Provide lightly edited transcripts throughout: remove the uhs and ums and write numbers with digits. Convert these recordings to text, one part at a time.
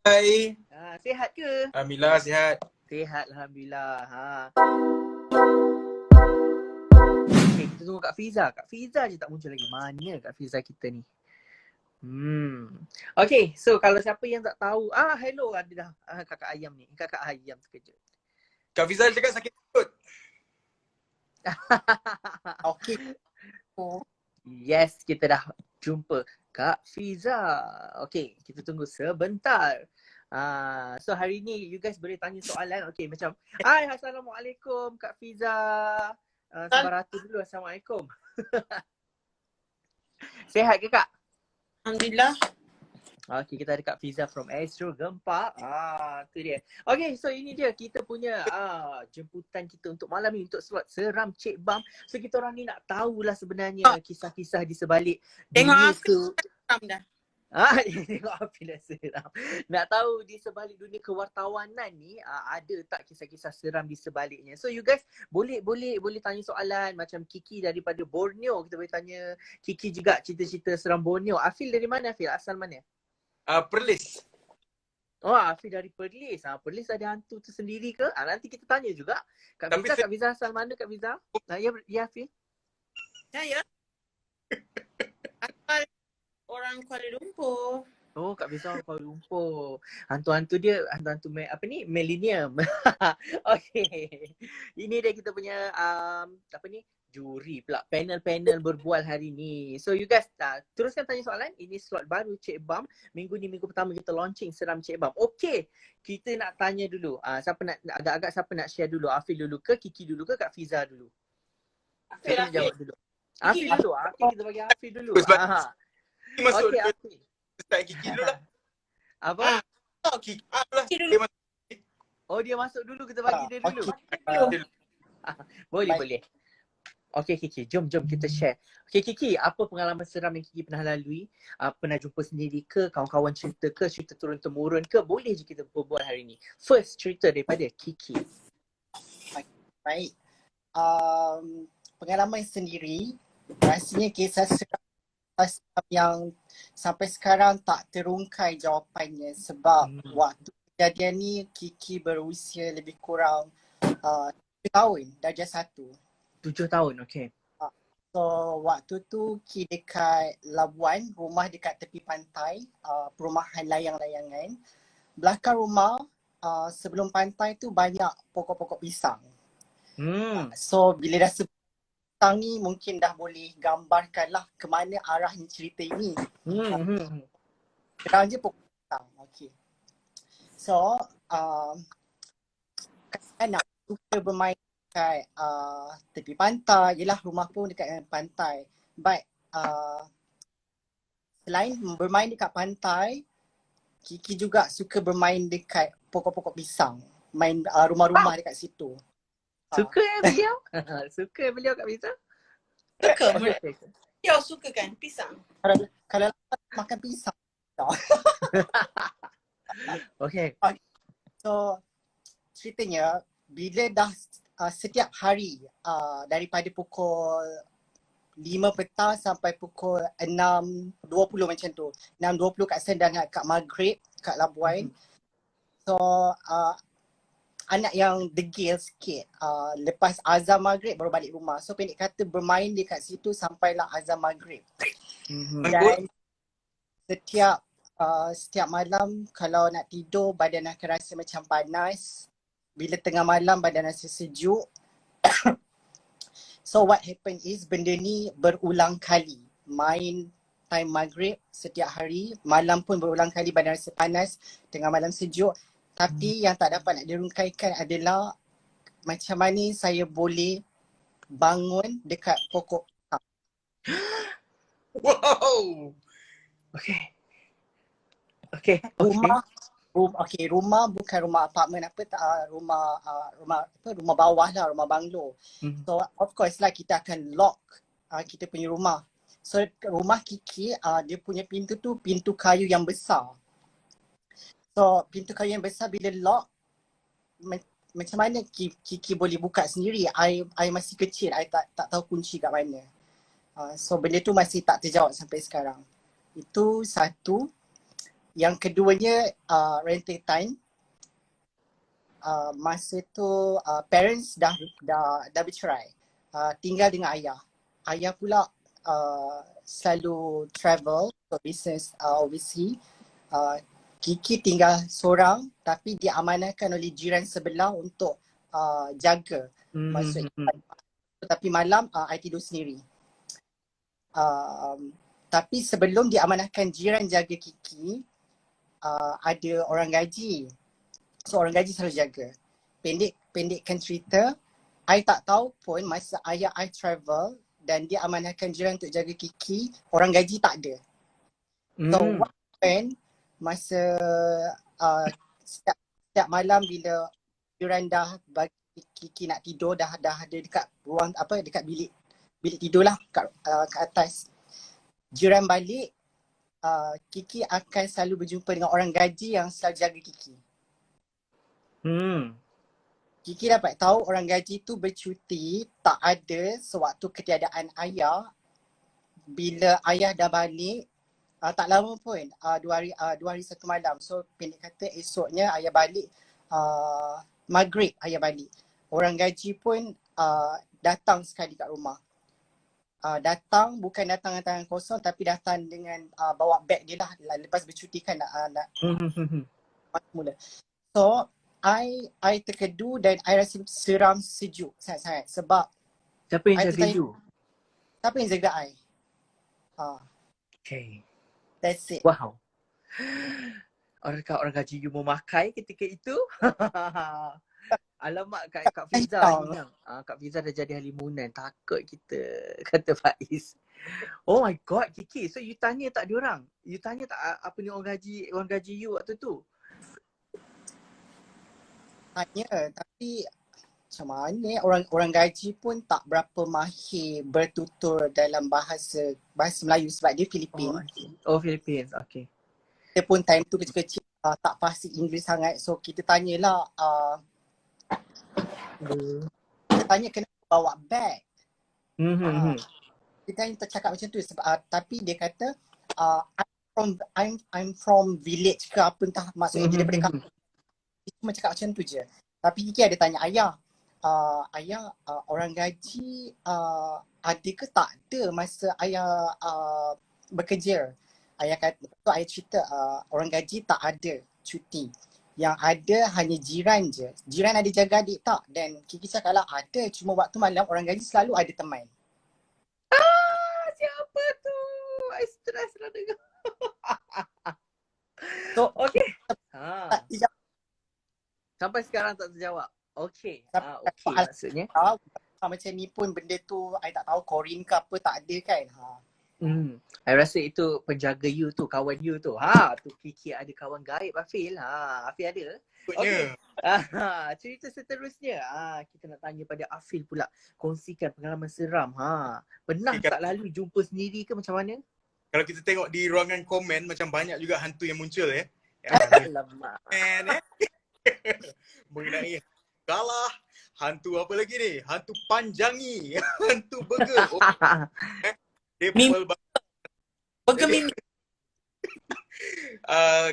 Hai. Sihat ke? Alhamdulillah sihat. Sihat, Alhamdulillah. Okay, kita tunggu Kak Fiza. Kak Fiza je tak muncul lagi. Mana Kak Fiza kita ni? Okay, so kalau siapa yang tak tahu, hello ada dah kakak ayam ni. Kakak ayam terkejut. Kak Fizal cakap sakit perut. Okay. Yes, kita dah jumpa Kak Fiza. Okay, kita tunggu sebentar. So hari ni you guys boleh tanya soalan. Okay, macam hai, Assalamualaikum Kak Fiza. Sebaratu dulu, Assalamualaikum. Sihat ke Kak? Alhamdulillah. Okay, kita ada Kak Fiza from Astro Gempa. Tu dia. Okay, so ini dia kita punya jemputan kita untuk malam ni untuk slot Seram Cik Bam. So kita orang ni nak tahulah sebenarnya kisah-kisah di sebalik Tengok dunia Afif dah. Tengok Afif dah seram. Nak tahu di sebalik dunia kewartawanan ni ada tak kisah-kisah seram di sebaliknya. So you guys boleh tanya soalan macam Kiki daripada Borneo, kita boleh tanya Kiki juga cerita-cerita seram Borneo. Afil dari mana Afil? Asal mana? Perlis. Afif dari Perlis. Perlis ada hantu tu sendiri ke? Nanti kita tanya juga. Kak Fiza asal mana Kak Fiza? Ya Afif. Saya asal orang Kuala Lumpur. Kak Fiza orang Kuala Lumpur. Hantu-hantu dia, hantu-hantu millennium. Okay. Ini dia kita punya juri pula, panel berbual hari ni. So you guys teruskan tanya soalan. Ini slot baru Cik Bam. Minggu ni minggu pertama kita launching Seram Cik Bam. Okay, kita nak tanya dulu. Siapa nak agak-agak siapa nak share dulu? Afil dulu ke, Kiki dulu ke, Kak Fiza dulu? Afil jawab dulu. Afil dulu. Okay, kita bagi Afil dulu. Masuk okay, Afil. Start Kiki dulu lah. Apa? Kiki dulu. Dia masuk dulu, kita bagi dia dulu. Boleh. Okay Kiki, jom kita share. Okay Kiki, apa pengalaman seram yang Kiki pernah lalui? Pernah jumpa sendiri ke? Kawan-kawan cerita ke? Cerita turun-temurun ke? Boleh je kita berbual hari ni. First cerita daripada Kiki. Baik. Pengalaman sendiri, rasanya kisah seram yang sampai sekarang tak terungkai jawapannya sebab waktu kejadian ni Kiki berusia lebih kurang 7 tahun, darjah 1. 7 tahun, okay. So waktu tu Ki dekat Labuan, rumah dekat tepi pantai, perumahan layang-layangan. Belakang rumah sebelum pantai tu banyak pokok-pokok pisang. So bila dah sebut pisang ni mungkin dah boleh gambarkanlah ke mana arahnya cerita ini. Sekarang je pokok pisang, okay. So anak suka bermain dekat tepi pantai, yelah rumah pun dekat pantai. But selain bermain dekat pantai, Kiki juga suka bermain dekat pokok-pokok pisang. Main rumah-rumah dekat situ. Suka beliau? Suka beliau Kak Fiza? Suka. Beliau suka kan pisang? Kalau makan pisang. Okay. So ceritanya bila dah setiap hari daripada pukul 5 petang sampai pukul 6.20 macam tu. 6.20 kat Sendang, kat Maghrib, kat Labuan. So anak yang degil sikit, lepas azan Maghrib baru balik rumah. So pendek kata bermain dekat situ sampailah azan Maghrib. Dan setiap malam kalau nak tidur badan akan rasa macam panas. Bila tengah malam badan rasa sejuk. So what happened is benda ni berulang kali. Main time Maghrib setiap hari, malam pun berulang kali badan rasa panas, tengah malam sejuk. Tapi yang tak dapat nak dirungkaikan adalah macam mana saya boleh bangun dekat pokok. Wow. Okay. Rumah bukan rumah apartmen rumah bawah lah, rumah banglo. So of course lah kita akan lock kita punya rumah. So rumah Kiki dia punya pintu tu pintu kayu yang besar. So pintu kayu yang besar bila lock macam mana Kiki boleh buka sendiri? I masih kecil, I tak tahu kunci kat mana. So benda tu masih tak terjawab sampai sekarang. Itu satu. Yang keduanya renting time. Masa tu parents dah bercerai. Tinggal dengan ayah. Ayah pula selalu travel for business overseas. Kiki tinggal seorang tapi diamanahkan oleh jiran sebelah untuk jaga. Maksudnya tapi malam I tidur sendiri. Tapi sebelum diamanahkan jiran jaga Kiki, ada orang gaji. So orang gaji selalu jaga. Pendekkan cerita, I tak tahu pun masa ayah I travel dan dia amanahkan jiran untuk jaga Kiki, orang gaji tak ada. So what happened, masa setiap malam bila jiran dah bagi Kiki nak tidur, dah ada dekat ruang dekat bilik tidur lah kat atas. Jiran balik, Kiki akan selalu berjumpa dengan orang gaji yang selalu jaga Kiki. Kiki dapat tahu orang gaji tu bercuti tak ada sewaktu ketiadaan ayah. Bila ayah dah balik, tak lama pun, 2 hari 1 malam. So pendek kata esoknya ayah balik, maghrib ayah balik. Orang gaji pun datang sekali kat rumah. Datang, bukan datang dengan tangan kosong tapi datang dengan bawa beg dia lah. Lepas bercuti kan nak mula. So I terkedu dan I rasa seram sejuk sangat-sangat sebab siapa yang jaga you? Siapa yang jaga I? Okay. That's it. Wow. Orang gaji you memakai ketika itu? Alamak, Kak Fiza hilang. Kak Fiza dah jadi halimunan. Takut kita, kata Faiz. Oh my god, Kiki. So you tanya tak diorang? You tanya tak apa ni orang gaji you waktu tu? Tanya, tapi macam mana orang gaji pun tak berapa mahir bertutur dalam bahasa Melayu sebab dia Filipin. Philippines, okay. Kita pun time tu kecil-kecil tak fasih Inggeris sangat. So kita tanyalah, kita tanya kenapa bawa beg. Kita yang tercakap macam tu sebab tapi dia kata I'm from village ke apa entah, maksudnya dia daripada kampung. Dia cuma cakap macam tu je. Tapi Kiki ada tanya ayah, ayah orang gaji ada ke tak ada masa ayah bekerja. Ayah kata, ayah cerita orang gaji tak ada cuti. Yang ada hanya jiran je. Jiran ada jaga adik tak? Dan Kiki cakap lah ada, cuma waktu malam orang gaji selalu ada teman. Siapa tu? I stress lah dengar. So okay. tak dijawab. Sampai sekarang tak terjawab. Okay. Okay maksudnya. Macam ni pun benda tu I tak tahu Corin ke apa tak ada kan. I rasa itu penjaga you tu, kawan you tu. Tu Kiki ada kawan gaib Afil. Afil ada? Okay. Cerita seterusnya. Kita nak tanya pada Afil pula. Kongsikan pengalaman seram. Pernah tak lalu jumpa sendiri ke macam mana? Kalau kita tengok di ruangan komen macam banyak juga hantu yang muncul ya. Alamak. Mengenai kalah hantu apa lagi ni? Hantu panjangi, hantu burger. Burger mimi.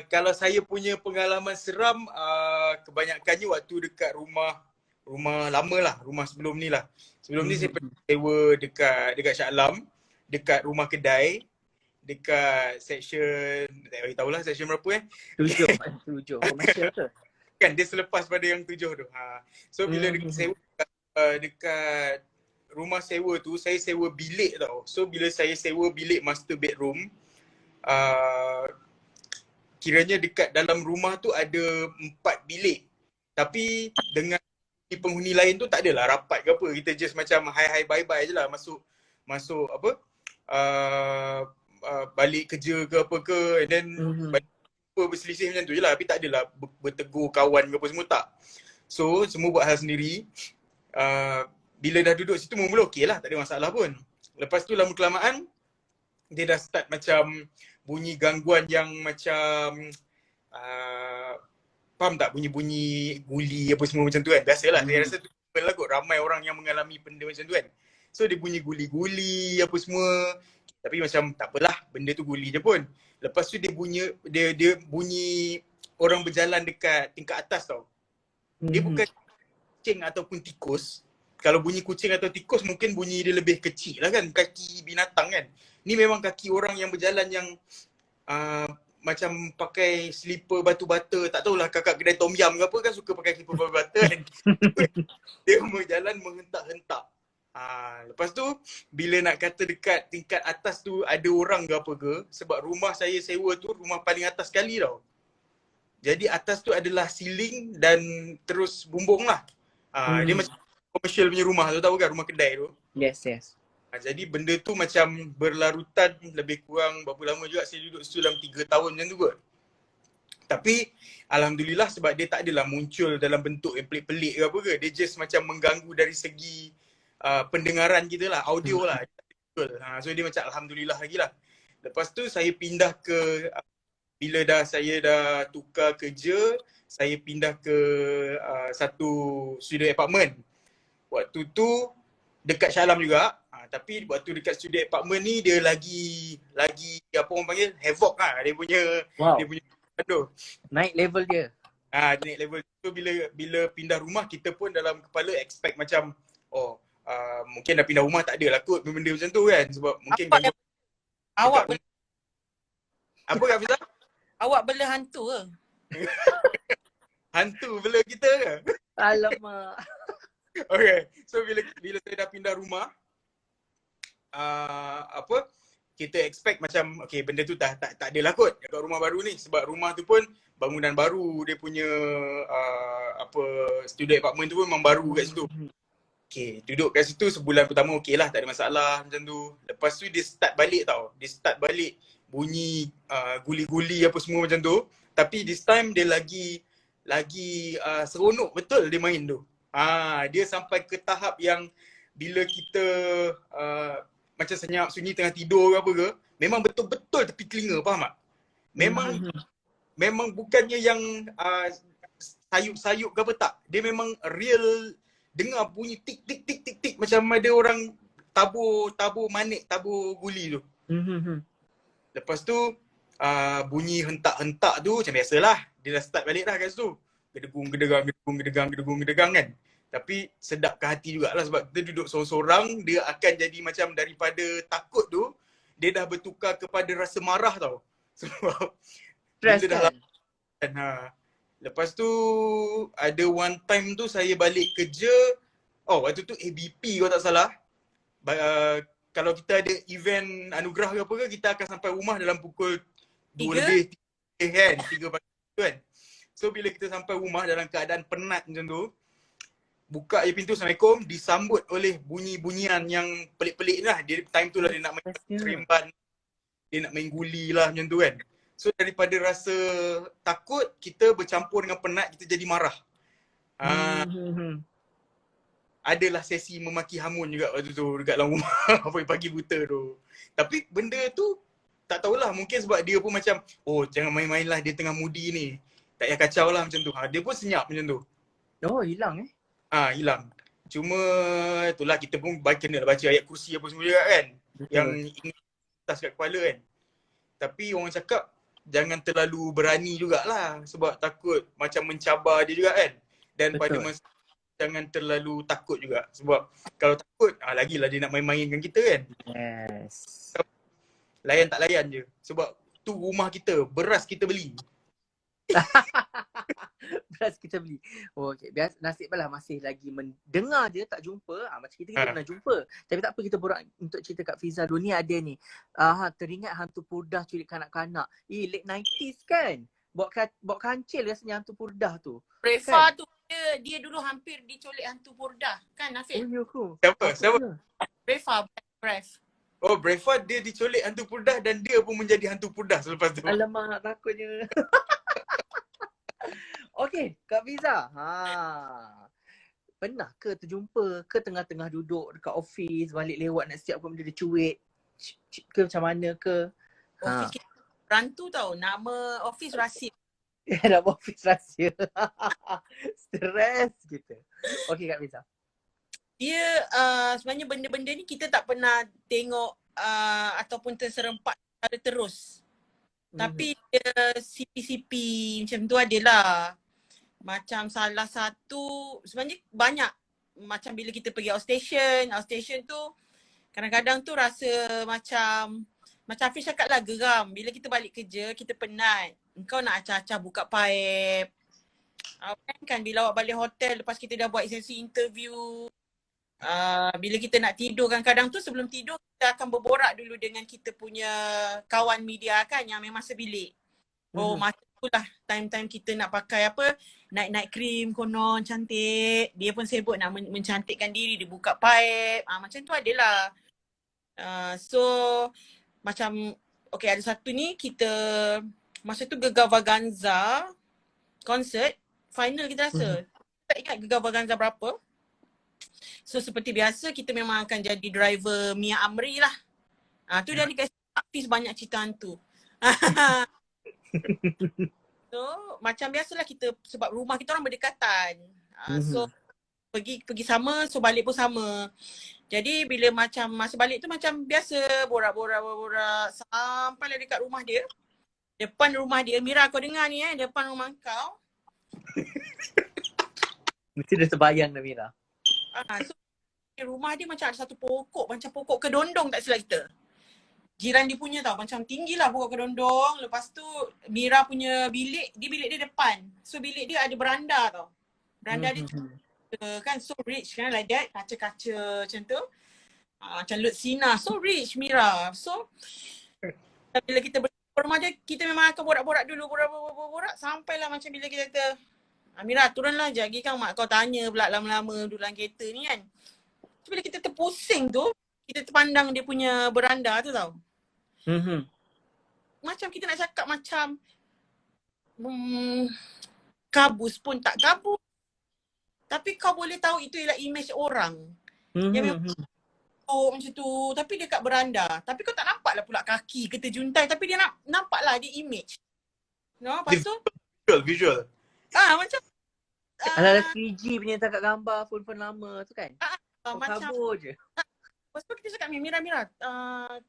Kalau saya punya pengalaman seram, kebanyakannya waktu dekat rumah lama lah, rumah sebelum ni lah. Sebelum ni saya pernah sewa dekat Shah Alam, dekat rumah kedai, dekat section, tak tahulah section berapa 7 commercial ke? Kan dia selepas pada yang 7 tu. So bila sewa dekat rumah sewa tu, saya sewa bilik tau. So bila saya sewa bilik master bedroom, kiranya dekat dalam rumah tu ada 4 bilik. Tapi dengan penghuni lain tu tak adalah rapat ke apa. Kita just macam hi bye je lah, masuk apa balik kerja ke apa ke, and then berselisih macam tu je lah. Tapi tak adalah bertegur kawan ke apa, semua tak. So semua buat hal sendiri. Bila dah duduk situ mula-mula okey lah, tak ada masalah pun. Lepas tu lama kelamaan dia dah start macam bunyi gangguan yang macam faham tak, bunyi-bunyi guli apa semua macam tu kan. Biasalah saya rasa tu lah kot, ramai orang yang mengalami benda macam tu kan. So dia bunyi guli-guli apa semua. Tapi macam tak apalah, benda tu guli je pun. Lepas tu dia bunyi orang berjalan dekat tingkat atas tau. Dia bukan kucing ataupun tikus. Kalau bunyi kucing atau tikus mungkin bunyi dia lebih kecil lah kan, kaki binatang kan. Ni memang kaki orang yang berjalan yang macam pakai slipper batu bata. Tak tahulah kakak kedai tom yum ke apa kan suka pakai slipper batu bata kan. Dia berjalan menghentak-hentak. Lepas tu bila nak kata dekat tingkat atas tu ada orang ke apa ke, sebab rumah saya sewa tu rumah paling atas sekali tau. Jadi atas tu adalah ceiling dan terus bumbung lah. Dia macam commercial punya rumah tu, tahu kan, rumah kedai tu. Yes. Jadi benda tu macam berlarutan lebih kurang berapa lama juga saya duduk situ, dalam 3 tahun macam tu kot. Tapi alhamdulillah sebab dia tak adalah muncul dalam bentuk yang pelik-pelik ke apa ke. Dia just macam mengganggu dari segi pendengaran kita lah, audio lah. So dia macam alhamdulillah lagi lah. Lepas tu saya pindah ke, bila saya dah tukar kerja, saya pindah ke satu studio apartment. Waktu tu dekat Shah Alam juga. Tapi waktu dekat studio apartment ni dia lagi apa orang panggil havoc lah. Dia punya aduh. Naik level dia. Naik level. So bila pindah rumah kita pun dalam kepala expect macam mungkin dah pindah rumah tak adalah kot benda macam tu kan, sebab mungkin ganggu. Apa Kak Fiza? Awak bela hantu ke? Hantu bela kita ke? Alamak. Okay, so bila saya dah pindah rumah, kita expect macam okay, benda tu tak adalah kot dekat rumah baru ni, sebab rumah tu pun bangunan baru, dia punya studio apartment tu pun memang baru kat situ. Okay, duduk kat situ sebulan pertama okey lah, tak ada masalah macam tu. Lepas tu dia start balik tau. Dia start balik bunyi guli-guli apa semua macam tu. Tapi this time dia lagi seronok betul dia main tu. Dia sampai ke tahap yang bila kita macam senyap sunyi tengah tidur ke apa ke, memang betul-betul tepi telinga, faham tak? Memang bukannya yang sayup-sayup ke apa tak. Dia memang real dengar bunyi tik tik tik tik tik macam ada orang tabur manik, tabur guli tu. Lepas tu bunyi hentak-hentak tu macam biasalah. Dia dah start balik dah kat situ. Gedegung-gedegang kan. Tapi sedap ke hati jugalah sebab kita duduk sorang-sorang, dia akan jadi macam daripada takut tu, dia dah bertukar kepada rasa marah tau. Sebab Stress dah kan. Lepas tu ada one time tu saya balik kerja. Waktu tu ABP kalau tak salah. Kalau kita ada event anugerah ke apa ke, kita akan sampai rumah dalam pukul 2 lebih kan, 3 pagi kan. So bila kita sampai rumah dalam keadaan penat macam tu, buka je pintu, Assalamualaikum, disambut oleh bunyi-bunyian yang pelik-pelik lah. Dia time tu lah dia nak main seremban, dia nak main guli lah macam tu kan. So daripada rasa takut, kita bercampur dengan penat, kita jadi marah. Adalah sesi memaki hamun juga waktu tu dekat dalam rumah pagi buta tu. Tapi benda tu tak tahulah, mungkin sebab dia pun macam jangan main-main lah, dia tengah moody ni, tak payah kacau lah macam tu. Dia pun senyap macam tu. Hilang hilang. Cuma itulah, kita pun kena baca ayat kursi apa semua juga kan. Betul. Yang ingat atas kat kepala kan. Tapi orang cakap jangan terlalu berani jugalah sebab takut macam mencabar dia juga kan. Dan betul. Pada masa jangan terlalu takut juga sebab kalau takut lagilah dia nak main-main dengan kita kan. Yes. Layan tak layan je sebab tu rumah kita, beras kita beli. Beras kita beli. Okay. Nasib lah masih lagi mendengar je, tak jumpa. Macam kita pernah jumpa. Tapi tak apa, kita borak untuk cerita kat Fiza dulu ni ada ni. Teringat hantu purdah culik kanak-kanak. Late 90s kan? Bawa kancil rasanya hantu purdah tu. Prefa kan? Tu dia dulu hampir diculik hantu purdah. Kan Nafis? Siapa? Prefa. Brefa dia diculik hantu purdah dan dia pun menjadi hantu purdah selepas tu. Alamak, takutnya. Okey, Kak Fiza. Pernah ke terjumpa ke tengah-tengah duduk dekat office, balik lewat nak siapkan benda dia cuit ke macam mana ke? Office kita rantu tau, nama office rahsia. Nama office rahsia. Stres kita. Okey Kak Fiza. Dia sebenarnya benda-benda ni kita tak pernah tengok ataupun terserempak secara terus. Tapi dia CP-CP macam tu adalah. Macam salah satu, sebenarnya banyak. Macam bila kita pergi outstation tu kadang-kadang tu rasa macam Hafiz cakap lah, geram. Bila kita balik kerja, kita penat. Engkau nak acah-acah buka paip. Kan bila awak balik hotel, lepas kita dah buat esensi interview, bila kita nak tidur kadang-kadang tu sebelum tidur kita akan berborak dulu dengan kita punya kawan media kan yang memang sebilik. Macam tu lah time-time kita nak pakai apa, naik krim konon cantik. Dia pun sibuk nak mencantikkan diri, dia buka paip. Macam tu adalah. So macam okay, ada satu ni kita masa tu Gegar Vaganza konsert final kita rasa. Tak ingat Gegar Vaganza berapa. So seperti biasa kita memang akan jadi driver Mia Amri lah. Tu dah dikasih Hafiz banyak cerita hantu. So macam biasalah kita, sebab rumah kita orang berdekatan. So pergi sama, so balik pun sama. Jadi bila macam masa balik tu macam biasa borak-borak sampailah dekat rumah dia. Depan rumah dia, Mira kau dengar ni depan rumah kau. Mesti dah terbayang dah Mira. So rumah dia macam ada satu pokok, macam pokok kedondong tak silap kita. Jiran dia punya tau, macam tinggi lah pokok kedondong. Lepas tu Mira punya bilik dia depan. So bilik dia ada beranda tau. Beranda dia kan so rich kan, like that, kaca-kaca macam tu. Macam Lut Sina, so rich Mira. So bila kita rumah dia, kita memang akan borak-borak dulu, borak sampailah macam bila kita kata, Mira turunlah je, lagi kan mak kau tanya pula lama-lama dulu dalam kereta ni kan. So bila kita terpusing tu, kita terpandang dia punya beranda tu tau. Macam kita nak cakap macam kabus pun tak kabus. Tapi kau boleh tahu itu ialah image orang. Yang memang macam tu. Tapi dia kat beranda. Tapi kau tak nampak lah pula kaki ke terjuntai. Tapi dia nampak lah dia image. No, lepas tu Visual. macam Alah 3G punya tangkap gambar phone lama tu kan. macam kabur je. lepas tu kita cakap Mira,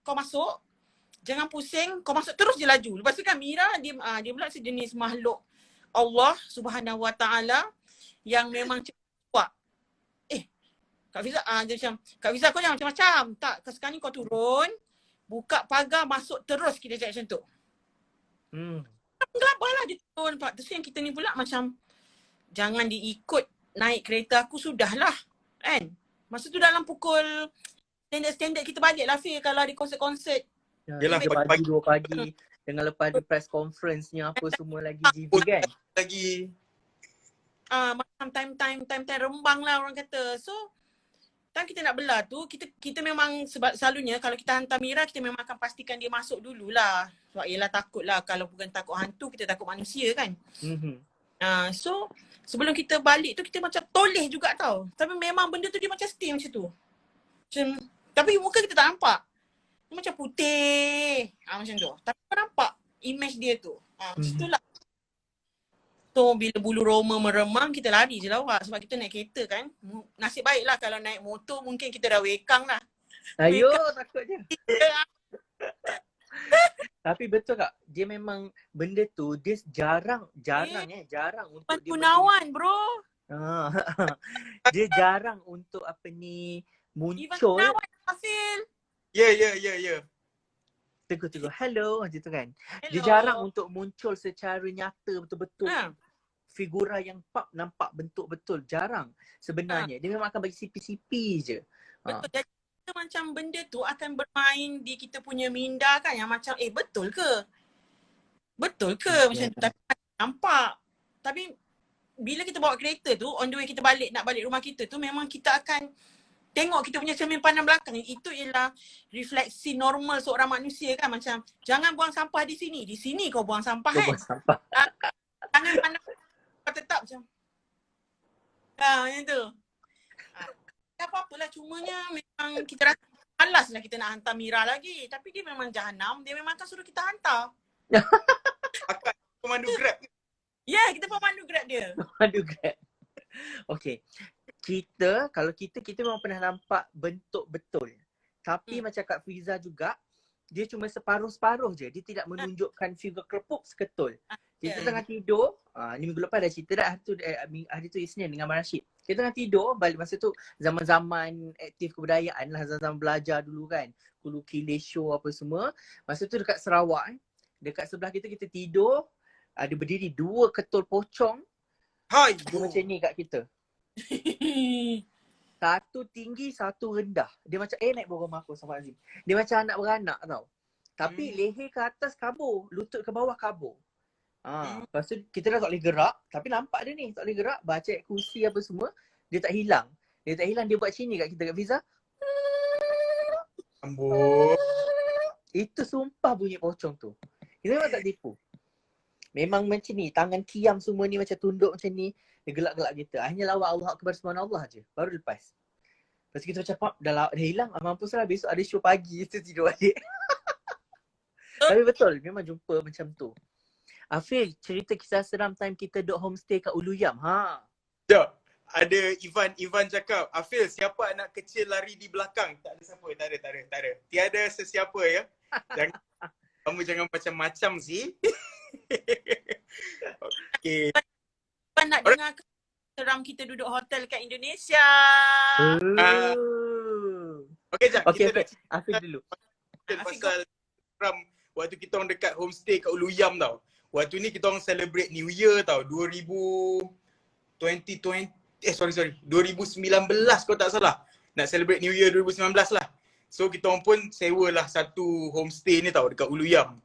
kau masuk. Jangan pusing, kau masuk terus je laju. Lepas tu kan Mira dia pula sejenis makhluk Allah Subhanahu Wa Taala yang memang kuat. Kak Fiza dia macam, Kak Fiza kau jangan macam-macam. Tak, sekarang ni kau turun, buka pagar, masuk terus, kita cakap macam tu. Gelabah lah dia turun. Terus yang kita ni pula macam, jangan diikut naik kereta aku sudahlah. Kan? Masa tu dalam pukul standard kita balik lah Fir kalau ada konsert-konsert. Yelah pagi 2 pagi. Dengan lepas ada press conference-nya apa semua lagi GV kan. Lagi. Macam time rembang lah orang kata. So time kita nak belah tu, kita memang sebab selalunya kalau kita hantar Mira, kita memang akan pastikan dia masuk dululah. Sebab yelah takut lah, kalau bukan takut hantu, kita takut manusia kan. So sebelum kita balik tu kita macam toleh juga tau. Tapi memang benda tu dia macam stay macam tu. Tapi muka kita tak nampak. Dia macam putih. Macam tu. Tapi kau nampak image dia tu. Macam tu lah. So bila bulu roma meremang, kita lari je lah awak. Sebab kita naik kereta kan. Nasib baiklah kalau naik motor mungkin kita dah wekang lah. Ayo takut je. Tapi betul tak? Dia memang benda tu dia jarang untuk dia Gunawan bro. Dia jarang untuk apa ni muncul. Gunawan Hafil. Ya. Tegur hello macam tu kan. Hello. Dia jarang untuk muncul secara nyata betul-betul. Figura yang nampak bentuk betul. Jarang sebenarnya. Dia memang akan bagi CP-CP je. Betul. Jadi kita macam benda tu akan bermain di kita punya minda kan. Yang macam betul ke? Betul ke? Macam tu. Tapi nampak. Tapi bila kita bawa kereta tu, on the way kita nak balik rumah kita tu, memang kita akan tengok kita punya cermin pandang belakang. Itu ialah refleksi normal seorang manusia kan. Macam jangan buang sampah di sini. Di sini kau buang sampah kan. Buang sampah. Jangan pandang tetap macam. Macam tu. Tak apa-apalah. Cumanya memang kita rasa malas lah kita nak hantar Mira lagi. Tapi dia memang jahanam. Dia memang akan suruh kita hantar. Akak pemandu Grab. Ya, kita pemandu Grab dia. Pemandu Grab. Okay. Kita memang pernah nampak bentuk betul. Tapi macam Kak Fiza juga, dia cuma separuh-separuh je. Dia tidak menunjukkan figure kerepuk seketul. Kita tengah tidur, ni minggu lepas dah cerita dah, hari tu Isnin dengan Abang Rashid. Kita tengah tidur, balik masa tu zaman-zaman aktif kebudayaan lah, zaman-zaman belajar dulu kan. Kulu Kilih show apa semua. Masa tu dekat Sarawak, dekat sebelah kita tidur, ada berdiri 2 ketul pocong. Hai. Dia macam ni kat kita. Satu tinggi, satu rendah. Dia macam, naik bawah rumah aku sama Azim. Dia macam anak beranak tau. Tapi leher ke atas kabur, lutut ke bawah kabur. Lepas tu kita dah tak boleh gerak, tapi nampak dia ni tak boleh gerak, baca kursi apa semua, dia tak hilang. Dia buat sini kat kita, kat Fiza. Amboi. Itu sumpah bunyi pocong tu. Kita memang tak tipu. Memang macam ni, tangan kiam semua ni macam tunduk macam ni, dia gelak-gelak kita. Hanya lawak Allah Akbar subhanallah je, baru lepas. Lepas kita macam dah hilang, mampus lah besok ada show pagi, kita tidur balik. Tapi betul, memang jumpa macam tu. Afil, cerita kisah seram time kita duduk homestay kat Uluyam. Sekejap. Ada Ivan cakap, Afil, siapa anak kecil lari di belakang? Tak ada siapa, tak ada. Tiada sesiapa ya. Kamu jangan macam-macam sih. Okay. Apa nak dengar seram kita duduk hotel kat Indonesia? Okay, jap. Okay, Kita Afil dulu. Pasal seram waktu kita orang dekat homestay kat Uluyam tau. Waktu ni kita orang celebrate New Year tau. 2019 kalau tak salah. Nak celebrate New Year 2019 lah. So kita orang pun sewa lah satu homestay ni tau dekat Uluyam.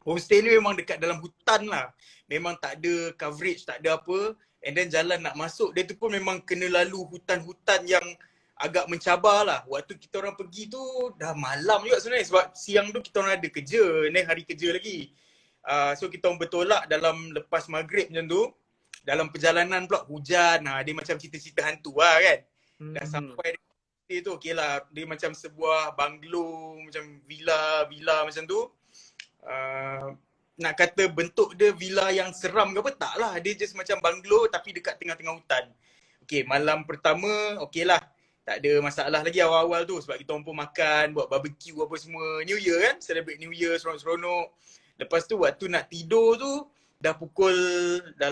Homestay ni memang dekat dalam hutan lah. Memang tak ada coverage, tak ada apa. And then jalan nak masuk, dia tu pun memang kena lalu hutan-hutan yang agak mencabar lah. Waktu kita orang pergi tu dah malam juga sebenarnya. Sebab siang tu kita orang ada kerja, ni hari kerja lagi. So kita orang bertolak dalam lepas maghrib macam tu. Dalam perjalanan pula hujan, dia macam cerita-cerita hantu lah kan. Dah sampai dia tu okey lah, dia macam sebuah banglo, macam villa macam tu. Nak kata bentuk dia villa yang seram ke apa, tak lah. Dia just macam banglo tapi dekat tengah-tengah hutan. Okey, malam pertama okey lah. Tak ada masalah lagi awal-awal tu sebab kita orang pun makan, buat barbecue apa semua. New Year kan, celebrate New Year seronok-seronok. Lepas tu waktu nak tidur tu dah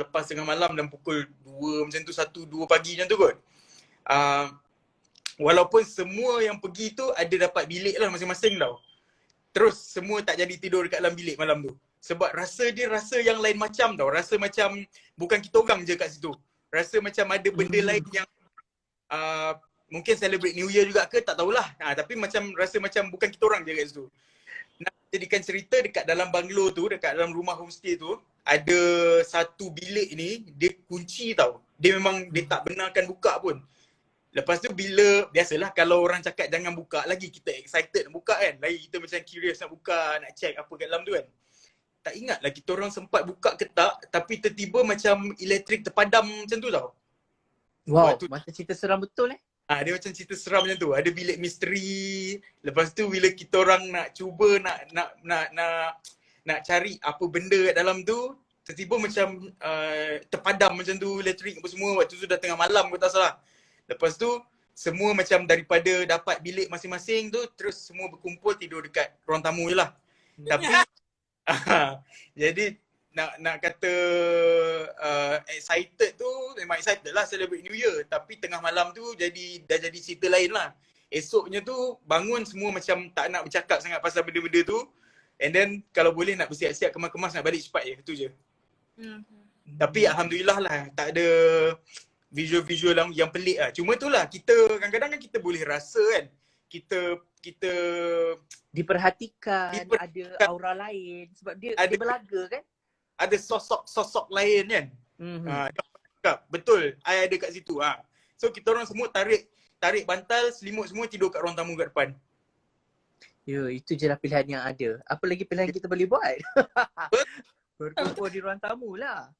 lepas tengah malam dan pukul 2 macam tu, 1-2 pagi macam tu kot. Walaupun semua yang pergi tu ada dapat bilik lah masing-masing tau. Terus semua tak jadi tidur dekat dalam bilik malam tu. Sebab rasa yang lain macam tau. Rasa macam bukan kita orang je kat situ. Rasa macam ada benda lain yang mungkin celebrate New Year juga ke tak tahulah. Tapi macam rasa macam bukan kita orang je kat situ. Nak jadikan cerita, dekat dalam banglo tu, dekat dalam rumah homestay tu, ada satu bilik ni, dia kunci tau. Dia memang dia tak benarkan buka pun. Lepas tu bila, biasalah kalau orang cakap jangan buka lagi, kita excited nak buka kan. Lagi kita macam curious nak buka, nak check apa kat dalam tu kan. Tak ingat lah kita orang sempat buka ke tak, tapi tiba-tiba macam elektrik terpadam macam tu tau. Wow, macam cerita seram betul Dia macam cerita seram macam tu. Ada bilik misteri. Lepas tu bila kita orang nak cuba nak cari apa benda kat dalam tu, tiba-tiba macam terpadam macam tu elektrik apa semua. Waktu tu dah tengah malam kalau tak salah. Lepas tu semua macam daripada dapat bilik masing-masing tu, terus semua berkumpul tidur dekat ruang tamu je lah. Tapi jadi nak kata excited tu, memang excited lah celebrate New Year. Tapi tengah malam tu dah jadi cerita lain lah. Esoknya tu bangun semua macam tak nak bercakap sangat pasal benda-benda tu. And then kalau boleh nak bersiap-siap kemas-kemas nak balik cepat je, itu je. Tapi Alhamdulillah lah tak ada visual-visual yang pelik lah. Cuma tu lah, kita kadang-kadang kan kita boleh rasa kan. Kita diperhatikan, ada aura lain sebab dia belaga kan. Ada sosok lain kan. Betul, I ada kat situ. So kita orang semua tarik bantal, selimut semua tidur kat ruang tamu kat depan. Ya, itu je lah pilihan yang ada. Apa lagi pilihan kita boleh buat? Berkumpul di ruang tamu lah.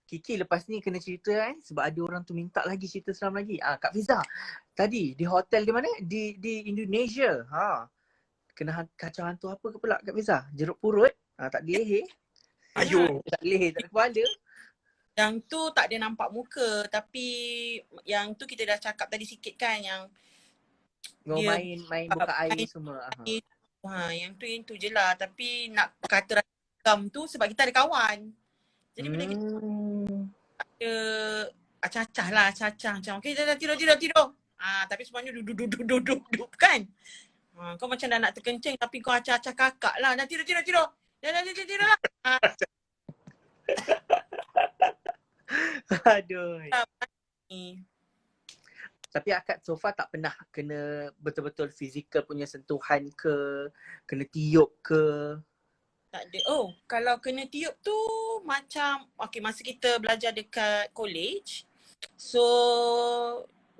Kiki lepas ni kena cerita sebab ada orang tu minta lagi cerita seram lagi. Kak Fiza, tadi di hotel di mana? Di Indonesia. Kena kacau hantu apa ke pula Kak Fiza? Jeruk purut? Tak ada leher. Ayuh. Tak ada leher, tak ada kepala. Yang tu tak ada nampak muka, tapi yang tu kita dah cakap tadi sikit kan, yang Dia main buka air main semua. air. Yang tu je lah. Tapi nak kata rakam tu sebab kita ada kawan. Jadi bila kita ada acah-acah lah, acah-acah macam okay dah tidur. Tapi semuanya duduk kan. Kau macam dah nak terkencing tapi kau acah-acah kakak lah. Dah tidur. Dah tidur lah. Aduh. Ni. Tapi akak so far tak pernah kena betul-betul fizikal punya sentuhan ke, kena tiup ke? Tak ada. Oh, kalau kena tiup tu macam masa kita belajar dekat college. So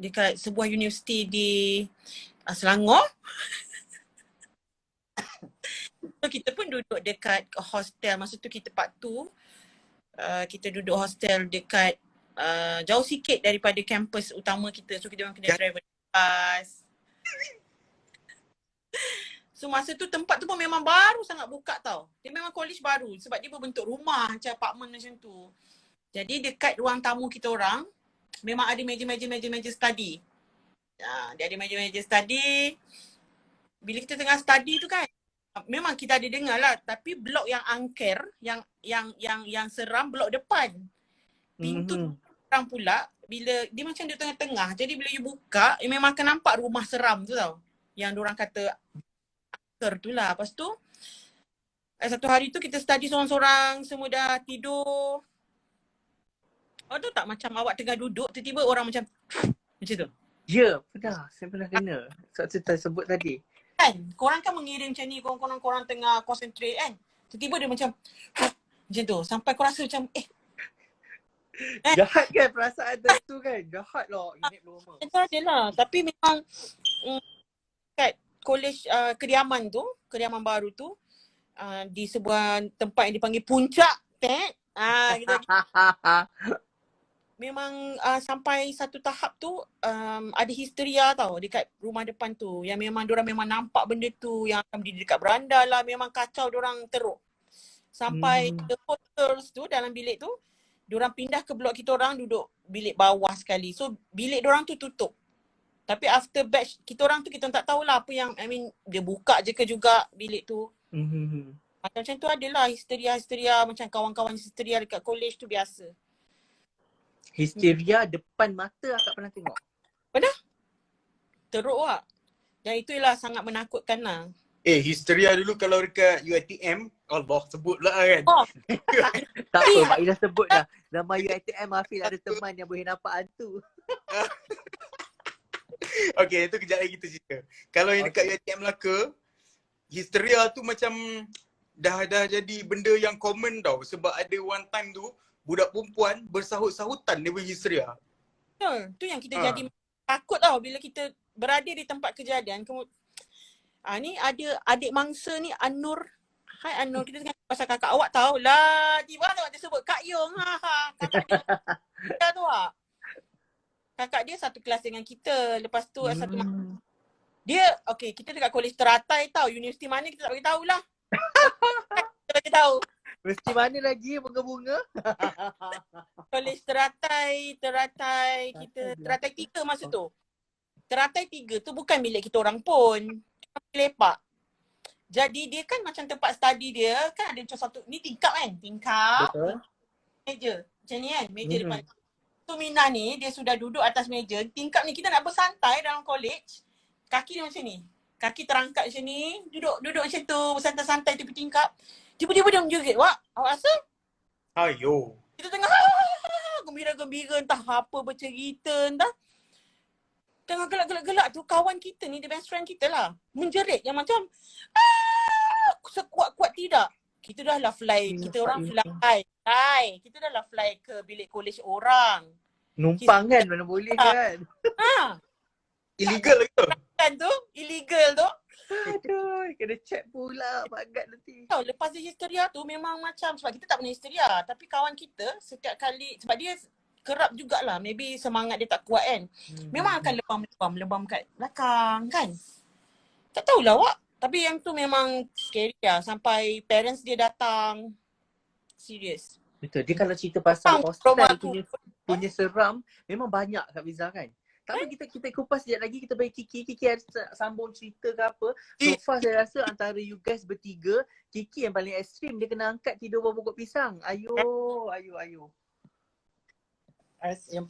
dekat sebuah universiti di Selangor. So kita pun duduk dekat hostel. Masa tu kita part 2. Kita duduk hostel dekat jauh sikit daripada kampus utama kita. So kita orang kena travel bus. So masa tu tempat tu pun memang baru sangat buka tau. Dia memang college baru sebab dia berbentuk rumah macam apartment macam tu. Jadi dekat ruang tamu kita orang memang ada meja study. Dia ada meja study. Bila kita tengah study tu kan memang kita ada dengar lah, tapi blok yang angker, yang seram blok depan. Pintu orang pula bila dia macam di tengah-tengah. Jadi bila you buka, memang akan nampak rumah seram tu tau. Yang diorang kata angker tu lah. Lepas tu satu hari tu kita study seorang-seorang, semua dah tidur. Tu tak macam awak tengah duduk, tiba-tiba orang macam tu. Ya, pernah. Saya pernah kena. Saya sebut tadi. Kan, korang kan mengirim macam ni, korang tengah concentrate kan. Tiba-tiba dia macam tu. Sampai kau rasa macam Jahat kan perasaan tu kan? Jahat lah. Ingat lama. Itu ada lah. Tapi memang kat college kediaman baru tu di sebuah tempat yang dipanggil Puncak. Memang sampai satu tahap tu ada histeria tau dekat rumah depan tu. Yang memang diorang memang nampak benda tu yang akan berdiri dekat beranda lah. Memang kacau diorang teruk. Sampai the hotels tu dalam bilik tu, diorang pindah ke blok kita orang duduk bilik bawah sekali. So bilik diorang tu tutup. Tapi after batch kita orang tu kita tak tahulah apa yang dia buka je ke juga bilik tu. Macam tu adalah histeria macam kawan-kawan histeria dekat college tu biasa. Histeria depan mata akak pernah tengok. Pernah? Teruk lah. Dan itulah sangat menakutkan lah. Histeria dulu kalau dekat UiTM, Allah sebut lah kan. Tak apa, Mak Ila sebut dah. Nama UiTM Hafil ada teman yang boleh nampak hantu. Okay, itu kejap lagi kita cerita. Kalau yang dekat UiTM Melaka, histeria tu macam dah jadi benda yang common tau. Sebab ada one time tu, budak perempuan bersahut-sahutan dia berhisteria. Betul. Tu yang kita jadi takut tau bila kita berada di tempat kejadian. Ni ada adik mangsa ni Anur. Hai Anur, kita tengah pasal kakak awak tahu lah. Tiba awak dia sebut Kak Yung. Kakak dia tu lah. Kakak dia satu kelas dengan kita. Lepas tu dia kita dekat kolej teratai tau. Universiti mana kita tak bagi tahulah. Kita bagi tahu. Mesti mana lagi bunga-bunga? Kolej teratai kita teratai 3 masa tu. Teratai 3 tu bukan bilik kita orang pun. Lepak. Jadi dia kan macam tempat study dia kan ada macam satu ni tingkap kan? Tingkap. Betul. Meja. Macam ni kan? Meja depan. So Mina ni dia sudah duduk atas meja. Tingkap ni kita nak bersantai dalam college. Kaki dia macam ni. Kaki terangkat macam ni. Duduk macam tu. Bersantai-santai tepi tingkap. Tiba-tiba dia menjerit. Wak, awak rasa? Ayo. Kita tengah gembira-gembira entah apa bercerita entah. Tengah gelak-gelak tu kawan kita ni, the best friend kita lah. Menjerit yang macam sekuat-kuat tidak. Kita dah lah fly, kita orang fly. Kita dah lah fly ke bilik kolej orang. Numpang kan mana boleh kan. Illegal ke? Kan tu, illegal tu. Aduh, kena check pula Mak nanti. Tahu lepas dia histeria tu memang macam sebab kita tak pernah histeria. Tapi kawan kita setiap kali, sebab dia kerap jugalah, maybe semangat dia tak kuat kan. Memang akan lebam kat belakang kan. Tak tahulah awak. Tapi yang tu memang scary lah. Sampai parents dia datang. Serius. Betul. Dia kalau cerita pasal hostel punya seram, memang banyak Kak Fiza kan. Tak apa, kita kupas sekejap lagi. Kita bagi Kiki ada sambung cerita ke apa. So far saya rasa antara you guys bertiga, Kiki yang paling ekstrim. Dia kena angkat tidur bawah pokok pisang. Ayo.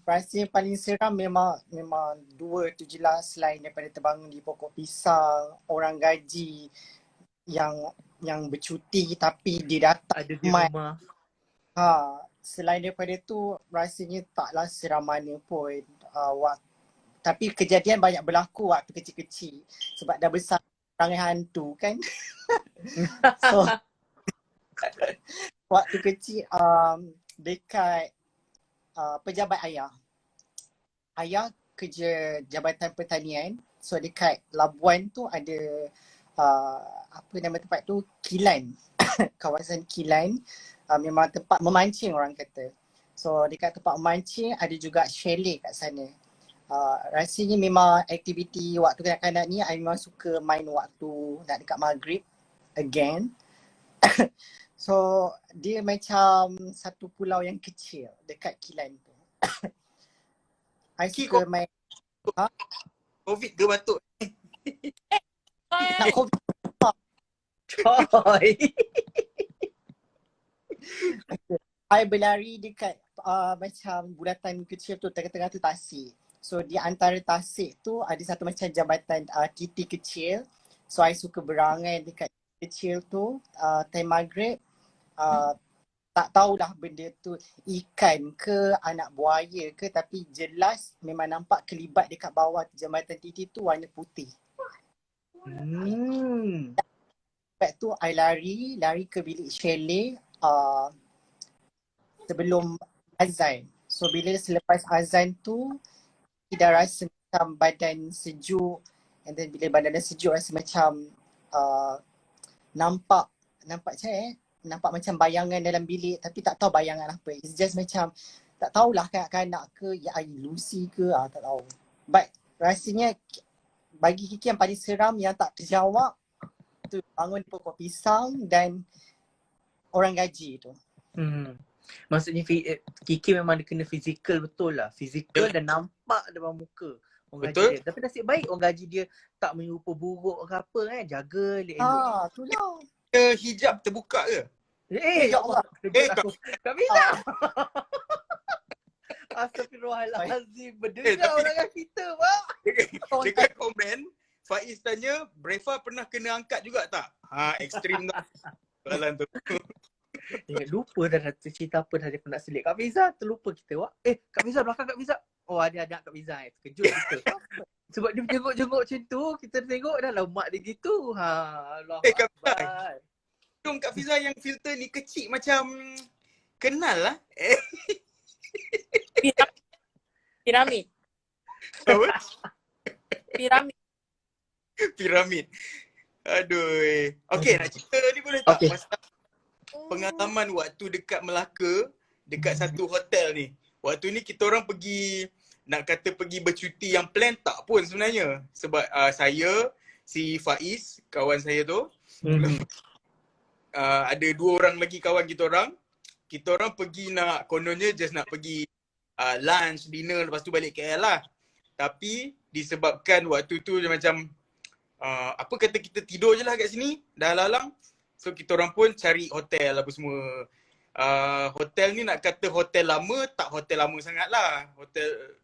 Rasa yang paling seram memang dua tu je lah, selain daripada terbangun di pokok pisang, orang gaji yang bercuti tapi dia datang Ada di rumah. Selain daripada tu rasanya taklah seram mana pun. Tapi kejadian banyak berlaku waktu kecil-kecil sebab dah besar perangai hantu kan. So waktu kecil dekat pejabat ayah kerja Jabatan Pertanian. So dekat Labuan tu ada apa nama tempat tu, Kilan. Kawasan Kilan, memang tempat memancing orang kata. So dekat tempat memancing ada juga chalet kat sana. Rasanya memang aktiviti waktu kanak-kanak ni I memang suka main waktu nak dekat maghrib again. So dia macam satu pulau yang kecil dekat Kilan tu. I suka main. COVID ke batuk? Nak COVID. Coy. I berlari dekat macam bulatan kecil tu, tengah-tengah tu tasik. So di antara tasik tu ada satu macam jambatan titi kecil. So I suka berangai dekat kecil tu time maghrib. Tak tahulah benda tu ikan ke anak buaya ke, tapi jelas memang nampak kelibat dekat bawah jambatan titi tu warna putih. Lepas tu I lari ke bilik chalet sebelum azan. So bila selepas azan tu kita rasa macam badan sejuk, and then bila badan dah sejuk rasa macam nampak macam bayangan dalam bilik, tapi tak tahu bayangan apa. It's just macam tak tahulah kanak-kanak ke ya ilusi ke, tak tahu. But rasanya bagi Kiki yang paling seram yang tak terjawab tu bangun pokok pisang dan orang gaji tu. Maksudnya Kiki memang dia kena fizikal betul lah. Fizikal dan nampak depan muka orang Betul. gaji dia. Tapi nasib baik orang gaji dia tak menyerupa buruk ke apa kan. Jaga elok. Tu lah. Hijab terbuka ke? Ya Allah. Tak bisa. Astagfirullahalazim. Berdengar orang dengan kita, Pak. Dekat komen Faiz tanya, Brefa pernah kena angkat juga tak? Ekstrim tak soalan tu. Lupa dah cerita apa dah dia pernah selit. Kak Fiza, terlupa kita, Wak. Kak Fiza, belakang Kak Fiza. Oh, ada Kak Fiza. Terkejut kita. Sebab dia jenguk-jenguk macam tu, kita tengok dah lah mak dia gitu. Allah Kak Fiza. Akbar. Jom Kak Fiza yang filter ni kecil macam kenal lah. Piramid. Apa? Piramid. Aduh. Okey, nak cerita ni boleh tak? Okey. Pasal pengalaman waktu dekat Melaka, dekat satu hotel ni. Waktu ni kita orang pergi, nak kata pergi bercuti yang plan tak pun sebenarnya. Sebab saya, si Faiz, kawan saya tu, ada dua orang lagi kawan kita orang pergi nak, kononnya just nak pergi lunch, dinner, lepas tu balik KL lah. Tapi disebabkan waktu tu dia macam apa kata kita tidur je lah kat sini, dah lalang. So kita orang pun cari hotel apa semua. Hotel ni nak kata hotel lama, tak hotel lama sangat lah. Hotel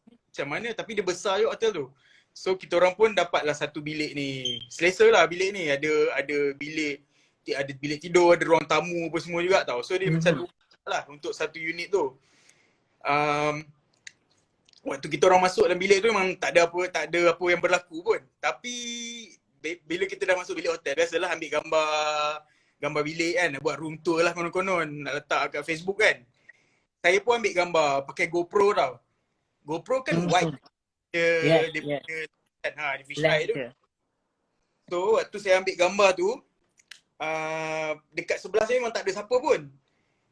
macam mana, tapi dia besar je hotel tu. So kita orang pun dapatlah satu bilik ni. Selesa lah bilik ni, ada bilik tidur, ada ruang tamu apa semua juga tau. So dia macam dua lah untuk satu unit tu. Waktu kita orang masuk dalam bilik tu memang tak ada apa yang berlaku pun. Tapi bila kita dah masuk bilik hotel, biasalah ambil gambar bilik kan, nak buat room tour lah konon-konon, nak letak kat Facebook kan. Saya pun ambil gambar pakai GoPro tau. GoPro kan wide. Dia fisheye tu. So waktu saya ambil gambar tu, dekat sebelah saya memang tak ada siapa pun.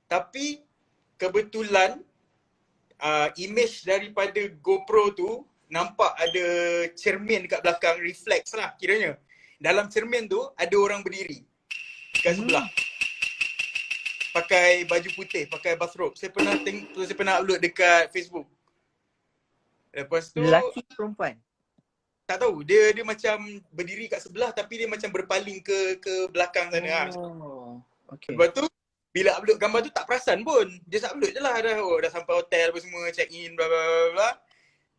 Tapi kebetulan image daripada GoPro tu nampak ada cermin dekat belakang, reflex lah kiranya. Dalam cermin tu ada orang berdiri dekat sebelah. Pakai baju putih, pakai bathrobe. Saya pernah upload dekat Facebook. Lepas tu Lelaki perempuan. tak tahu, dia macam berdiri kat sebelah tapi dia macam berpaling ke belakang sana. Oh. Okay. Lepas tu bila upload gambar tu tak perasan pun. Just upload je lah dah sampai hotel apa semua, check in bla bla bla bla.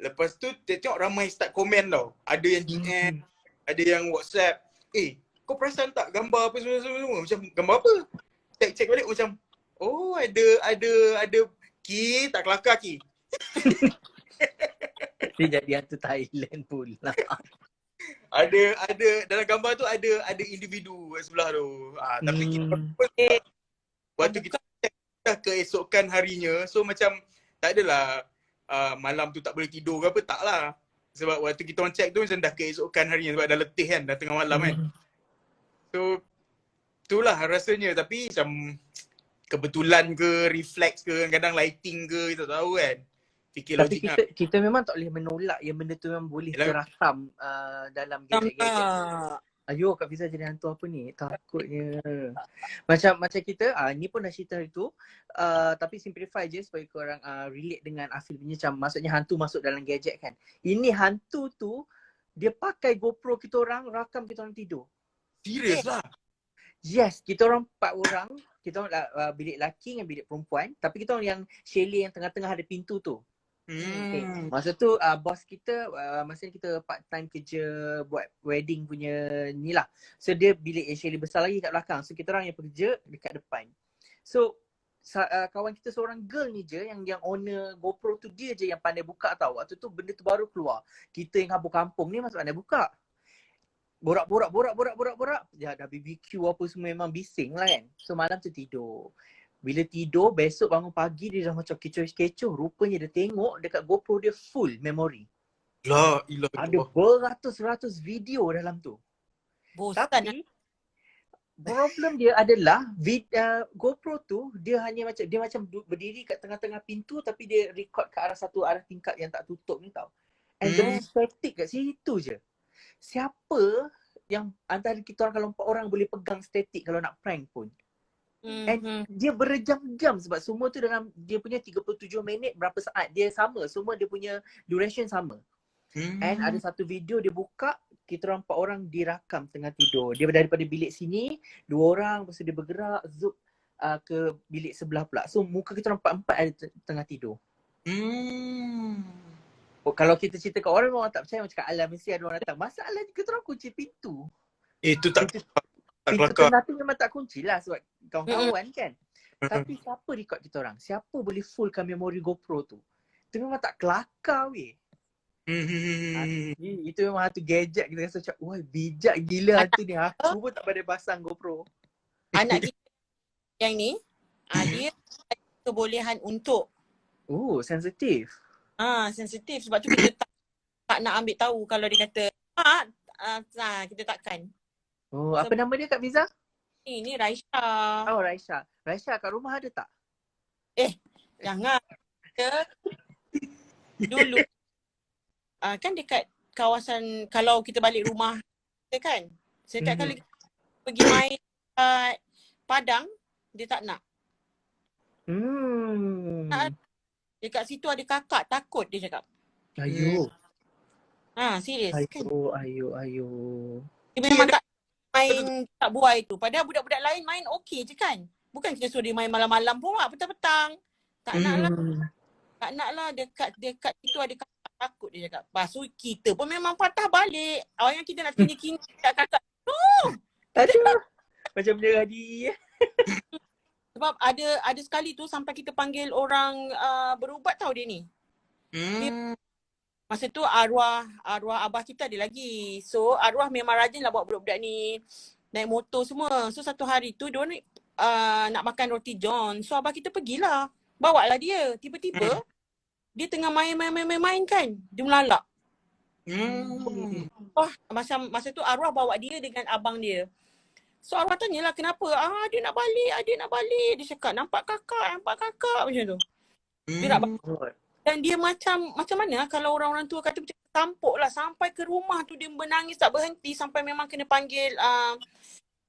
Lepas tu tengok ramai start komen tau. Ada yang DM, ada yang WhatsApp. Kau perasan tak gambar apa semua? Macam gambar apa? Check balik macam oh ada Ki tak kelakar Ki. Dia jadi hantu Thailand pula. Ada dalam gambar tu ada individu kat sebelah tu. Tapi kita waktu kita check dah keesokan harinya, so macam tak adalah malam tu tak boleh tidur ke apa, tak lah. Sebab waktu kita orang check tu macam dah keesokan harinya sebab dah letih kan, dah tengah malam kan. So itulah rasanya, tapi macam kebetulan ke, reflex ke, kadang-kadang lighting ke, kita tak tahu kan. Fikir Tapi logik kita memang tak boleh menolak yang benda tu memang boleh terakam dalam gadget-gadget. Ayo Kak Fiza jadi hantu apa ni? Takutnya. Macam kita, ni pun dah cerita itu. Tapi simplify je supaya korang relate dengan Afil punya, macam maksudnya hantu masuk dalam gadget kan. Ini hantu tu, dia pakai GoPro kita orang, rakam kita orang tidur. Serius lah. Yes, kita orang 4 orang. Kita orang bilik lelaki dengan bilik perempuan. Tapi kita orang yang chalet yang tengah-tengah ada pintu tu. Okay. Masa tu bos kita, masa ni kita part time kerja buat wedding punya ni lah. So dia bilik yang chalet besar lagi kat belakang. So kita orang yang kerja dekat depan. So kawan kita seorang girl ni je yang owner GoPro tu, dia je yang pandai buka tau. Waktu tu benda tu baru keluar. Kita yang kampung-kampung ni masuk pandai buka. Borak. Dah BBQ apa semua, memang bising lah kan. So malam tu tidur. Bila tidur, besok bangun pagi dia dah macam kecoh-kecoh. Rupanya dia tengok dekat GoPro dia full memory. La ilah. Ada beratus-ratus video dalam tu. Bosan. Tapi problem dia adalah GoPro tu dia macam berdiri kat tengah-tengah pintu, tapi dia record ke arah tingkap yang tak tutup ni tau. And the static kat situ je. Siapa yang antara kita orang, kalau 4 orang boleh pegang static kalau nak prank pun. And dia berjam-jam sebab semua tu dalam dia punya 37 minit berapa saat dia sama. Semua dia punya duration sama. And ada satu video dia buka, kita orang 4 orang dirakam tengah tidur. Dia daripada bilik sini 2 orang, lepas tu dia bergerak zoom ke bilik sebelah pula. So muka kita orang 4-4 ada tengah tidur. Kalau kita cerita kat orang tak percaya, macam kat alam mesti ada orang datang. Masalahnya kita orang kunci pintu. Itu tak kelakar. Pintu memang tak kunci lah sebab kawan-kawan kan. Tapi siapa record kita orang? Siapa boleh fullkan memori GoPro tu? Itu memang tak kelakar weh. Itu memang hantu gadget, kita rasa macam wah bijak gila hantu ni. Aku pun tak pandai pasang GoPro. Anak kita yang ni, dia ada kebolehan untuk Sensitif. sensitif. Sebab tu kita tak nak ambil tahu kalau dia kata kita takkan. Apa nama dia Kak Fiza? Ini Raisha. Oh Raisha. Raisha kat rumah ada tak? Jangan. Dulu kan dekat kawasan, kalau kita balik rumah kita kan, setiap kali kita pergi main kat Padang, dia tak nak. Dekat situ ada kakak, takut dia cakap. Ayo. Serius kan. Ayo. Dia memang tak main tak buai tu. Padahal budak-budak lain main okey je kan. Bukan kita suruh dia main malam-malam pun petang-petang. Tak nak lah. Tak nak lah dekat situ ada kakak, takut dia cakap. Lepas tu kita pun memang patah balik. Awalnya kita nak tinggi-tinggi kat kakak. Aduh. Macam menyerah diri. Sebab ada sekali tu sampai kita panggil orang berubat tau dia ni. Masa tu arwah abah kita ada lagi. So arwah memang rajin lah bawa budak-budak ni naik motor semua. So satu hari tu dia nak makan roti john. So abah kita pergilah. Bawa lah dia. Tiba-tiba dia tengah main kan. Dia melalak. Macam masa tu arwah bawa dia dengan abang dia. So arwah tanyalah kenapa? Dia nak balik. Dia cakap nampak kakak macam tu. Dia nak balik. Dan dia macam mana kalau orang-orang tua kata macam tampuk lah. Sampai ke rumah tu dia menangis tak berhenti sampai memang kena panggil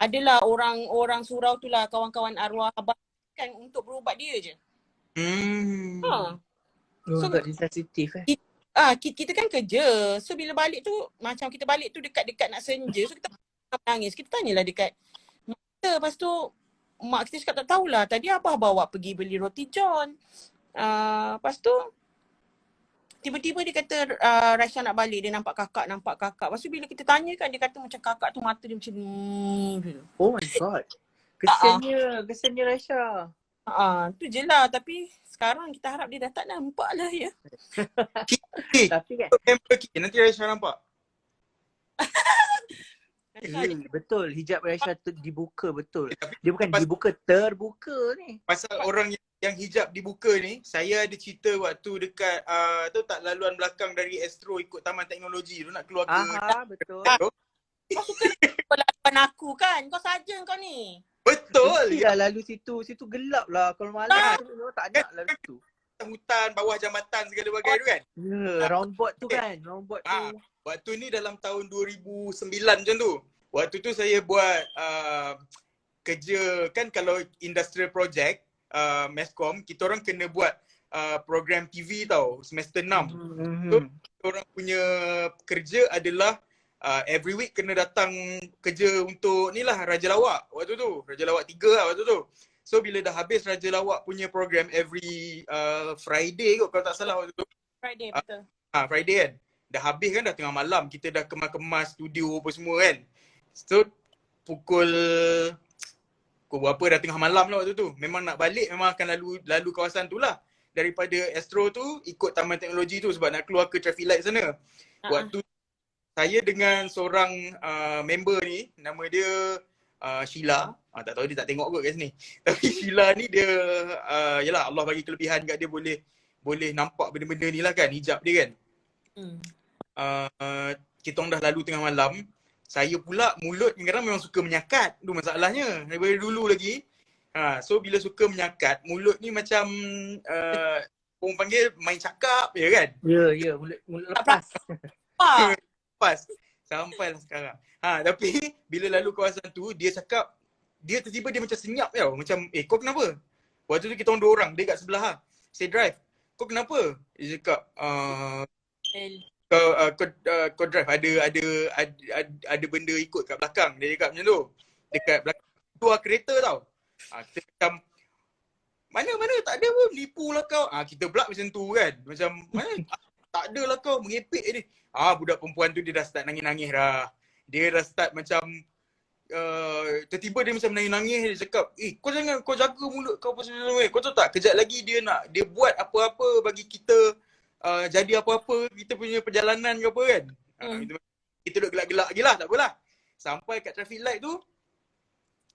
adalah orang surau tu lah, kawan-kawan arwah abang kan, untuk berubat dia je. So tak sensitif kita kan kerja. So bila balik tu macam kita balik tu dekat-dekat nak senja. So kita nangis. Kita tanyalah dekat mak kita. Lepas tu mak kita cakap tak tahulah. Tadi abah bawa pergi beli roti john. Lepas tu tiba-tiba dia kata Raisya nak balik. Dia nampak kakak. Lepas tu bila kita tanya kan dia kata macam kakak tu mata dia macam macam tu. Oh my god. Kesannya Raisya. Tu je lah. Tapi sekarang kita harap dia dah tak nampak lah ya. Tapi kan member kita nanti Raisya nampak. betul, hijab Raisya tu dibuka betul. Tapi Dia bukan dibuka, terbuka ni. pasal orang yang hijab dibuka ni, saya ada cerita waktu dekat tu tak laluan belakang dari Astro ikut Taman Teknologi tu nak keluar ke Betul. Kau suka lawan aku kan? Kau saja kau ni. Betul. Mesti dah lalu situ. Situ gelap lah. Kalau malam tu memang tak nak lalu situ. Hutan, bawah jambatan segala bagai tu kan. Ya, roundboard tu kan. Roundboard tu. Waktu ni dalam tahun 2009 macam tu. Waktu tu saya buat kerja kan kalau industrial project Meskom, kita orang kena buat program TV tau semester 6. So kita orang punya kerja adalah every week kena datang kerja untuk ni lah Raja Lawak waktu tu. Raja Lawak 3 lah waktu tu. So bila dah habis Raja Lawak punya program every Friday kot kalau tak salah waktu tu. Friday betul. Friday kan. Dah habis kan dah tengah malam. Kita dah kemas-kemas studio apa semua kan. So pukul berapa dah tengah malam lah waktu tu. Memang nak balik memang akan lalu kawasan tu lah. Daripada Astro tu ikut Taman Teknologi tu sebab nak keluar ke traffic light sana. Waktu saya dengan seorang member ni, nama dia Sheila. Tak tahu dia tak tengok kot kat sini. Tapi Sheila ni dia, yalah Allah bagi kelebihan kat dia boleh nampak benda-benda ni lah kan, hijab dia kan. Kita orang dah lalu tengah malam. Saya pula mulut kadang-kadang memang suka menyakat. Tu masalahnya daripada dulu lagi. So bila suka menyakat, mulut ni macam orang panggil main cakap je kan. Ya, mulut lepas. Lepas sampailah sekarang. Tapi bila lalu kawasan tu dia cakap dia tiba-tiba dia macam senyap tau. Macam kau kenapa? Waktu tu kita orang 2 orang dia kat sebelah Saya drive. Kau kenapa? Dia cakap kau drive ada benda ikut kat belakang. Dia cakap macam tu. Dekat belakang tu kereta tau. Kita macam mana tak ada pun, nipu lah kau. Kita pula macam tu kan. Macam mana tak ada lah kau, mengepek ni. Budak perempuan tu dia dah start nangis-nangis dah. Dia dah start macam tiba-tiba dia macam nangis-nangis. Dia cakap, kau jaga mulut kau pasal kau tahu tak, kejap lagi dia buat apa-apa bagi kita jadi apa-apa kita punya perjalanan ke apa kan. Kita duduk gelak-gelak lagi lah, tak apalah. Sampai kat traffic light tu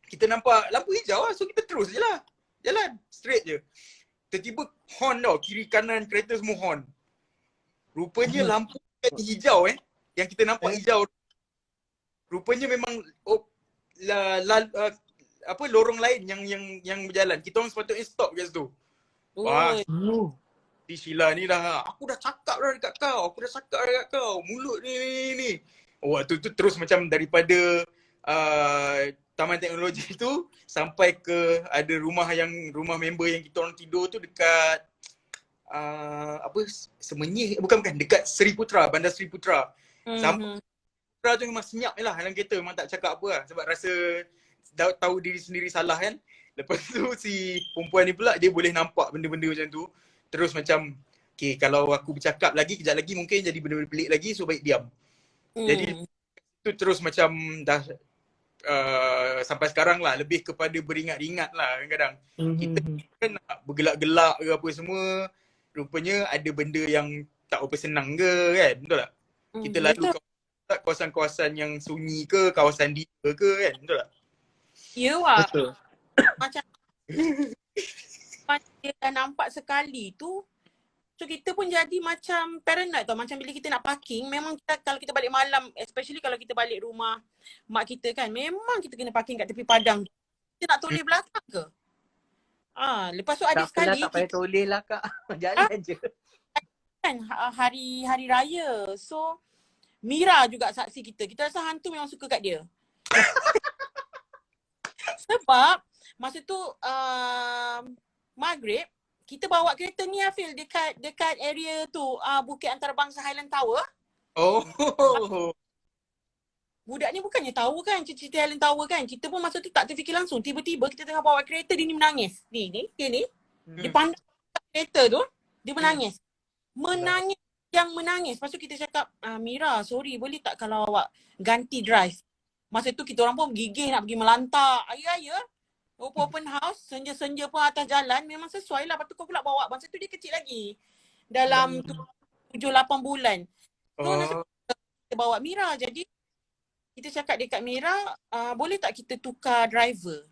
kita nampak lampu hijau lah, so kita terus je lah. Jalan, straight je. Tiba-tiba horn tau, kiri kanan kereta semua horn. Rupanya lampu hijau yang kita nampak hijau. Rupanya memang lorong lain yang berjalan. Kita orang sepatutnya stop kat situ. Si Sheila ni dah, aku dah cakap dah dekat kau. Mulut ni. Waktu tu terus macam daripada Taman Teknologi tu sampai ke ada rumah member yang kita orang tidur tu dekat Semenyih, bukan dekat Seri Putra, Bandar Seri Putra. Sampai Putra tu memang senyap je lah dalam kereta, memang tak cakap apa lah sebab rasa tahu diri sendiri salah kan. Lepas tu si perempuan ni pula dia boleh nampak benda-benda macam tu. Terus macam kalau aku bercakap lagi kejap lagi mungkin jadi benda-benda pelik lagi, so baik diam. Jadi tu terus macam dah sampai sekarang lah lebih kepada beringat-ingat lah kadang-kadang. Kita kan nak bergelak-gelak ke apa semua, rupanya ada benda yang tak apa senang ke kan, betul tak? Kita lalu kawasan-kawasan yang sunyi ke, kawasan dia ke kan, betul tak? Ya wah. Betul. Macam dia dah nampak sekali tu, so kita pun jadi macam paranoid tau. Macam bila kita nak parking, memang kalau kita balik malam, especially kalau kita balik rumah mak kita kan, memang kita kena parking kat tepi padang. Kita nak toleh belakang ke? Lepas tu ada sekali Tak payah toleh lah kak. Jalan je. Kan hari raya. So Mira juga saksi kita. Kita rasa hantu memang suka kat dia. Sebab masa tu maghrib kita bawa kereta ni Afil dekat area tu Bukit Antarabangsa Highland Tower. Oh. Budak ni bukannya tahu kan cerita Highland Tower kan. Kita pun masa tu tak terfikir langsung. Tiba-tiba kita tengah bawa kereta, dia ni menangis. Dia ni. Dia pandang kereta tu, dia menangis. Menangis. Lepas tu kita cakap, Mira, sorry boleh tak kalau awak ganti drive. Masa tu kita orang pun gigih nak pergi melantak. Ayah. Open house, senja-senja pun atas jalan. Memang sesuai lah. Lepas tu kau pula bawa. Masa tu dia kecil lagi. Dalam 7-8 bulan. So nasib kita bawa Mira. Jadi kita cakap dekat Mira, boleh tak kita tukar driver?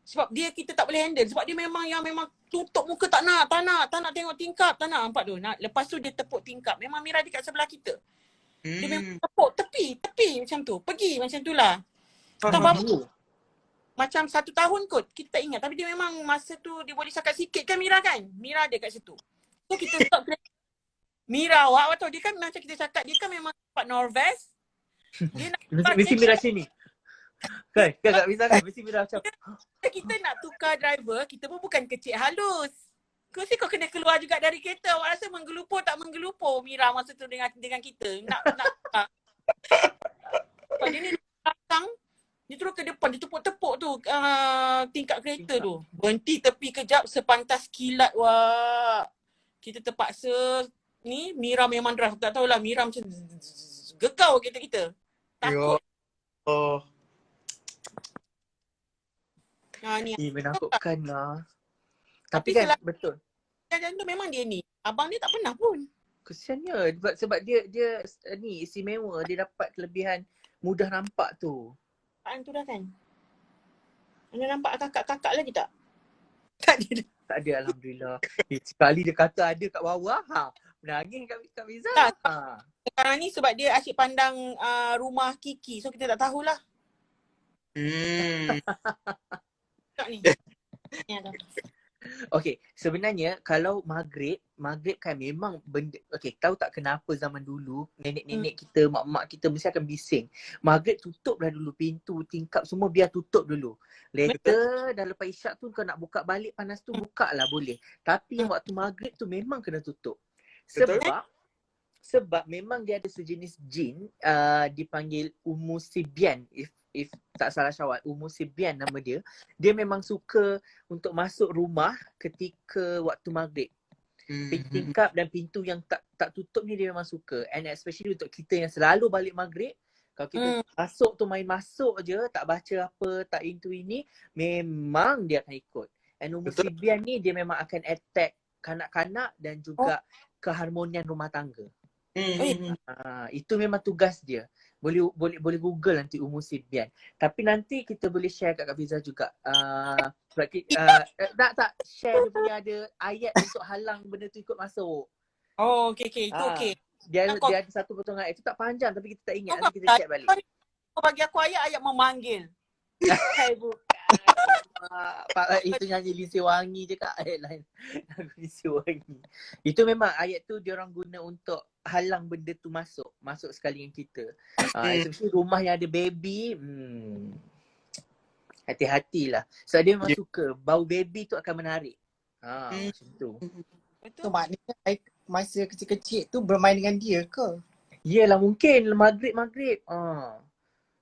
Sebab kita tak boleh handle. Sebab dia memang tutup muka, tak nak tengok tingkap, tak nak. Nampak tu. Lepas tu dia tepuk tingkap. Memang Mira dekat sebelah kita. Dia memang tepuk tepi macam tu. Pergi macam tu lah. Macam 1 tahun kot. Kita tak ingat. Tapi dia memang masa tu dia boleh cakap sikit kan Mira kan? Mira ada kat situ. So kita stop kereta. Mira awak tahu dia kan macam kita cakap, dia kan memang tempat Norvest. Dia nak Mesti Mira sini. Kan tak bisa kan? Mesti Mira macam kita nak tukar driver, kita pun bukan kecil halus. Kau kena keluar juga dari kereta. Awak rasa menggelupur tak menggelupur Mira masa tu dengan kita. Nak dia ni belakang, dia terus ke depan, dia tepuk-tepuk tu tingkap kereta tu. Berhenti tepi kejap sepantas kilat. Wah. Kita terpaksa ni Mira memang drive. Tak tahulah Mira macam gekau kita. Takut. Oh. Ni menakutkan lah. Tapi Tapi kan betul. Macam tu memang dia ni. Abang dia tak pernah pun. Kesiannya sebab dia ni istimewa, dia dapat kelebihan mudah nampak tu. Apaan tu dah kan? Anda nampak kakak-kakak lagi tak? Tak ada. Tak ada alhamdulillah. Sekali dia kata ada kat bawah, menangis kat Miza. Tak. Sekarang ni sebab dia asyik pandang rumah Kiki. So kita tak tahulah. Tak ni. Ni ada. Okay, sebenarnya kalau maghrib kan memang benda, okay, tahu tak kenapa zaman dulu nenek-nenek kita, mak-mak kita mesti akan bising. Maghrib tutuplah dulu pintu, tingkap semua biar tutup dulu. Later dah lepas isyak tu kau nak buka balik panas tu, buka lah boleh. Tapi waktu maghrib tu memang kena tutup. Sebab memang dia ada sejenis jin dipanggil Umusibian, if tak salah Syawal, Umusibian nama dia. Dia memang suka untuk masuk rumah ketika waktu maghrib. Tingkap dan pintu yang tak tutup ni dia memang suka. And especially untuk kita yang selalu balik maghrib, kalau kita masuk tu main masuk je, tak baca apa, tak into ini, memang dia akan ikut. And Umusibian ni dia memang akan attack kanak-kanak dan juga keharmonian rumah tangga. Itu memang tugas dia. Boleh Google nanti Umusibian. Tapi nanti kita boleh share kat Kak Fiza juga. Sebab tak share dia punya ada ayat untuk halang benda tu ikut masuk. Oh, okey. Itu okey. Dia ada satu potongan ayat tu tak panjang tapi kita tak ingat. Nanti kita check balik. Kau bagi aku ayat memanggil. Hai bukan. Itu nyanyi Lisi Wangi je Kak. Ayat lain. Lagu Lisi Wangi. Itu memang ayat tu dia orang guna untuk halang benda tu masuk sekali dengan kita. Especially rumah yang ada baby, hati-hatilah. Sebab dia memang suka bau baby tu akan menarik. Macam tu. Betul. So maknanya masa kecil-kecil tu bermain dengan dia ke? Yelah mungkin maghrib.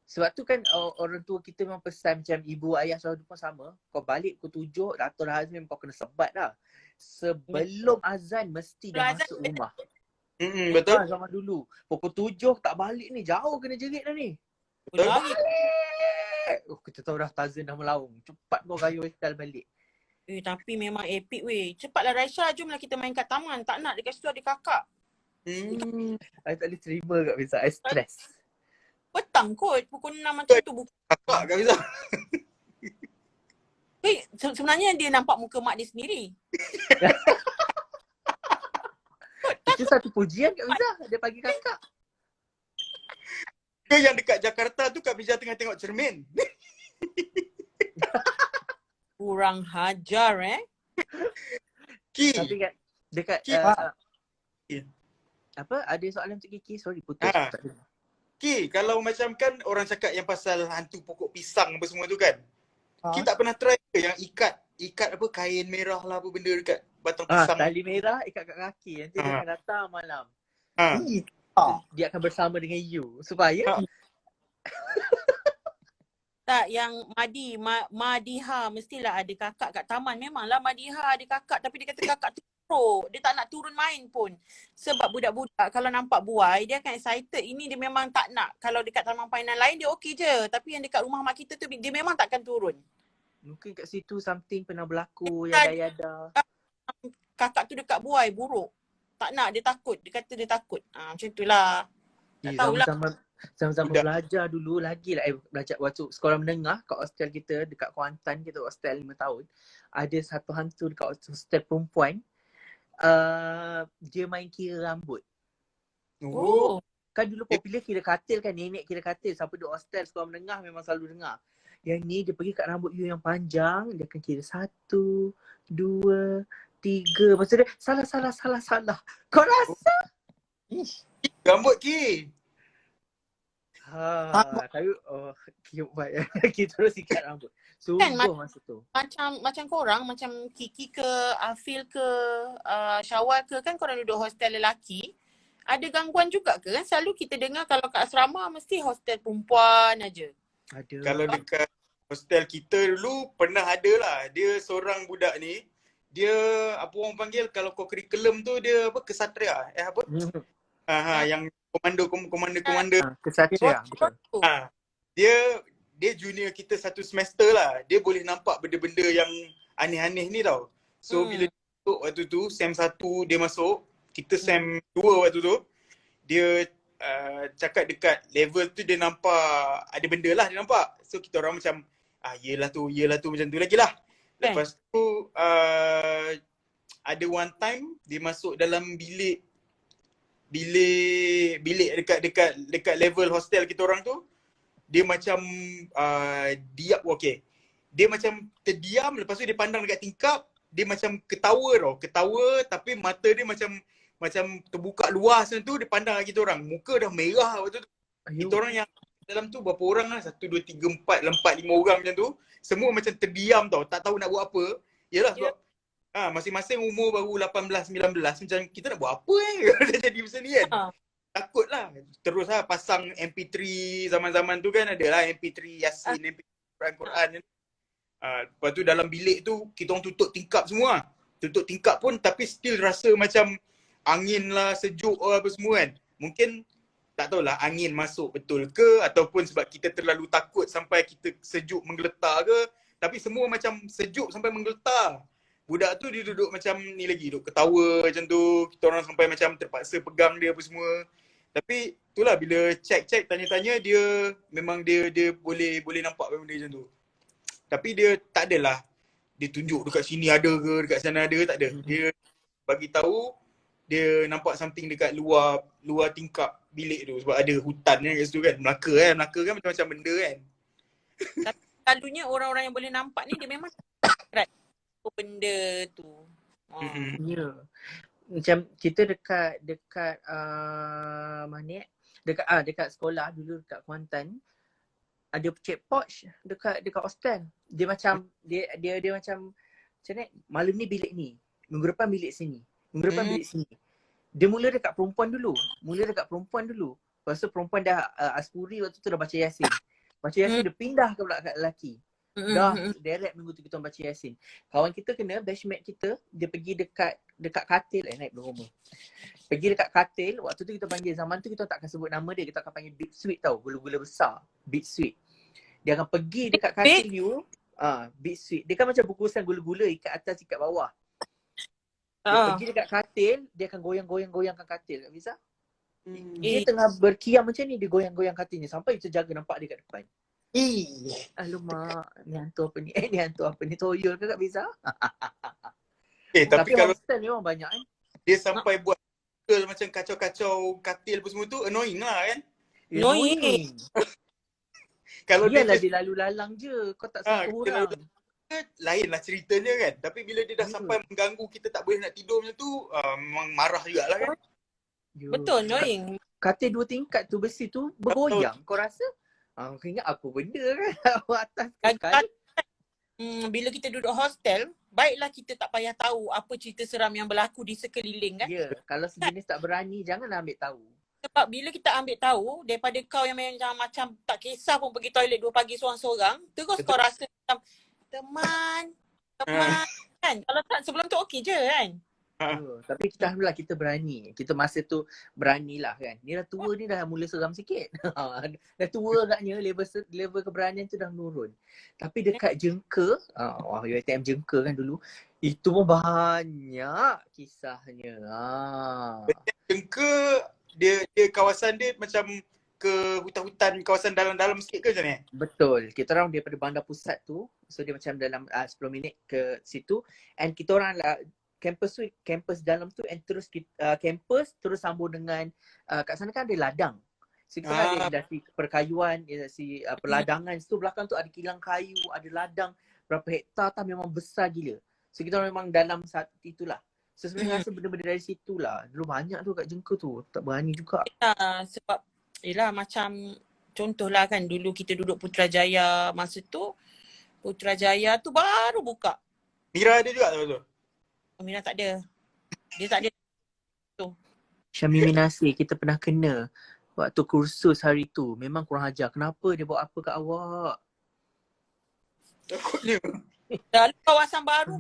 Sebab tu kan orang tua kita memang pesan macam ibu ayah selalu pun sama. Kau balik pukul 7, Dato' Hazim kau kena sebat dah. Sebelum azan mesti dah masuk rumah. Betul. Zaman dulu. Pukul 7 tak balik ni, jauh kena jerit dah ni. Betul. Kita tahu dah Tazan dah melaung. Cepat kau kayu hospital balik. Tapi memang epic weh. Cepatlah Raisya, jomlah kita main kat taman. Tak nak dekat situ ada kakak. I tak boleh terima kat Fiza. I stress. Petang kot, pukul 6 macam tu. Kakak Kak Fiza. Sebenarnya dia nampak muka mak dia sendiri. Itu satu pujian Kak Fiza. Dia bagi kakak. Ke yang dekat Jakarta tu Kak Fiza tengah tengok cermin. Kurang hajar Ki. Tapi kat dekat Ki. apa? Ada soalan untuk Kiki? Sorry putus. Ki, kalau macam kan orang cakap yang pasal hantu pokok pisang apa semua tu kan. Ki tak pernah try ke yang ikat ikat apa kain merah lah apa benda dekat batang pisang. Tali merah ikat kat kaki. Nanti dia Ah. akan datang malam. Ha. Dia akan bersama dengan you. Supaya Tak, yang Madiha mestilah ada kakak kat taman. Memanglah Madiha ada kakak tapi dia kata kakak tu teruk. Dia tak nak turun main pun. Sebab budak-budak kalau nampak buai dia akan excited. Ini dia memang tak nak. Kalau dekat taman mainan lain dia okey je. Tapi yang dekat rumah mak kita tu dia memang takkan turun. mungkin kat situ something pernah berlaku. Dia- Yada-yada. Kakak tu dekat buai buruk. Tak nak, dia takut. Dia kata dia takut. Macam itulah. Tak tahulah. Sama-sama Budak. belajar dulu lagi lah. Belajar waktu sekolah menengah kat hostel kita dekat Kuantan, kita hostel 5 tahun. Ada satu hantu dekat hostel perempuan. Dia main kira rambut. Oh. Kan dulu popular kira katil kan, nenek kira katil. Siapa duduk hostel sekolah menengah memang selalu dengar. Yang ni dia pergi kat rambut you yang panjang, dia akan kira 1, 2, 3. Lepas tu dia salah. Kau rasa? Rambut Ki. Tapi cute baik. Kita terus ikat rambut. Sungguh masa tu. Macam korang, macam Kiki ke, Afil ke, Syawal ke, kan korang duduk hostel lelaki. Ada gangguan juga ke kan? Selalu kita dengar kalau kat asrama mesti hostel perempuan aja. Ada. Kalau dekat hostel kita dulu pernah ada lah. Dia seorang budak ni, dia apa orang panggil kalau kau kurikulum tu dia apa kesatria. Apa? Yang komando. Kesatria, betul. Dia junior kita satu semester lah. Dia boleh nampak benda-benda yang aneh-aneh ni tau. So bila dia masuk waktu tu, SEM 1 dia masuk, kita SEM 2 waktu tu, dia cakap dekat level tu dia nampak ada benda lah dia nampak. So kita orang macam yelah tu macam tu lagi lah. Lepas tu ada one time dia masuk dalam bilik dekat level hostel kita orang tu. Dia macam dia macam terdiam, lepas tu dia pandang dekat tingkap, dia macam ketawa tapi mata dia macam terbuka luas macam tu, dia pandang kat kita orang. Muka dah merah waktu tu. Kita orang yang dalam tu berapa orang lah, 1, 2, 3, 4, 5 orang macam tu. Semua macam terdiam tau, tak tahu nak buat apa. Yalah sebab masing-masing umur baru 18, 19, macam kita nak buat apa dah jadi macam ni kan. Takut lah. Terus lah pasang MP3 zaman-zaman tu kan, ada lah MP3 Yasin, MP3 Quran. Lepas tu dalam bilik tu kita orang tutup tingkap semua. Tutup tingkap pun tapi still rasa macam angin lah, sejuk lah apa semua kan. Mungkin tak tahulah angin masuk betul ke ataupun sebab kita terlalu takut sampai kita sejuk menggeletar ke. Tapi semua macam sejuk sampai menggeletar. Budak tu dia duduk macam ni lagi, duduk ketawa macam tu. Kita orang sampai macam terpaksa pegang dia apa semua. Tapi itulah bila check tanya-tanya dia memang dia boleh nampak benda macam tu. Tapi dia tak adalah dia tunjuk dekat sini ada ke, dekat sana ada, tak ada. Dia bagi tahu dia nampak something dekat luar tingkap bilik tu sebab ada hutan kat situ kan. Melaka kan macam-macam benda kan. Tapi selalunya orang-orang yang boleh nampak ni dia memang benda tu. Ya. Macam kita dekat mana dekat sekolah dulu dekat Kuantan ada check pouch dekat hostel. Dia macam dia macam ni, malam ni bilik ni, minggu depan bilik sini. Minggu depan bilik sini. Dia mula dekat perempuan dulu. Lepas tu perempuan dah Aspuri waktu tu dah baca Yasin. Dia pindah ke pula kat lelaki. Dah direct minggu tu kita baca Yasin. Kawan kita kena, batchmate kita, dia pergi dekat katil, naik berumur. Pergi dekat katil, waktu tu kita panggil, zaman tu kita tak akan sebut nama dia, kita akan panggil big sweet tau, gula-gula besar, big sweet. Dia akan pergi dekat katil you, big sweet. Dia kan macam bungkusan gula-gula ikat atas ikat bawah. Dia pergi dekat katil, dia akan goyang-goyangkan katil, tak bisa? Dia tengah berkiam macam ni, dia goyang-goyang katilnya sampai kita jaga nampak dia kat depan. Alamak, ni hantu apa ni? Ni hantu apa ni? Toyol ke Kak Biza? Tapi kalau hostel ni orang banyak kan? dia sampai buat macam kacau-kacau katil apa semua tu, annoying lah kan? Annoying. Kalau Biarlah dia lalu lalang je, kau tak sentuh orang. Lain lah ceritanya kan. Tapi bila dia dah sampai mengganggu kita tak boleh nak tidur macam tu, memang marah jugalah kan? Betul, annoying. Katil 2 tingkat tu besi tu bergoyang, kau rasa? Kau ingat apa benda kan? Atas sekali. bila kita duduk hostel, baiklah kita tak payah tahu apa cerita seram yang berlaku di sekeliling kan. Ya, kalau sejenis tak berani, janganlah ambil tahu. Sebab bila kita ambil tahu, daripada kau yang macam tak kisah pun pergi toilet 2 pagi seorang-seorang, terus kau rasa macam teman kan. Kalau tak sebelum tu okey je kan. Tapi kita alhamdulillah kita berani. Kita masa tu beranilah kan. Ni dah tua ni dah mula seram sikit. Dah tua agaknya level keberanian tu dah menurun. Tapi dekat Jengka, UiTM Jengka kan dulu, itu pun banyak kisahnya. Jengka dia kawasan dia macam ke hutan-hutan kawasan dalam-dalam sikit ke macam ni? Betul. Kita orang daripada bandar pusat tu, so dia macam dalam 10 minit ke situ, and kita orang lah campus dalam tu, and terus campus terus sambung dengan kat sana kan ada ladang. So kita ada industri perkayuan, industri peladangan. Situ belakang tu ada kilang kayu, ada ladang berapa hektar tau, memang besar gila. So kita orang memang dalam saat itulah. So sebenarnya rasa benda-benda dari situlah. Dulu banyak tu kat Jengka tu. Tak berani juga. Sebab yelah macam contohlah kan dulu kita duduk Putrajaya, masa tu Putrajaya tu baru buka. Mira ada juga tu. Mira tak ada. Dia tak ada tu. Syamimi Nasir kita pernah kena waktu kursus hari tu. Memang kurang ajar. Kenapa dia buat apa kat awak? Takutnya. Dalam kawasan baru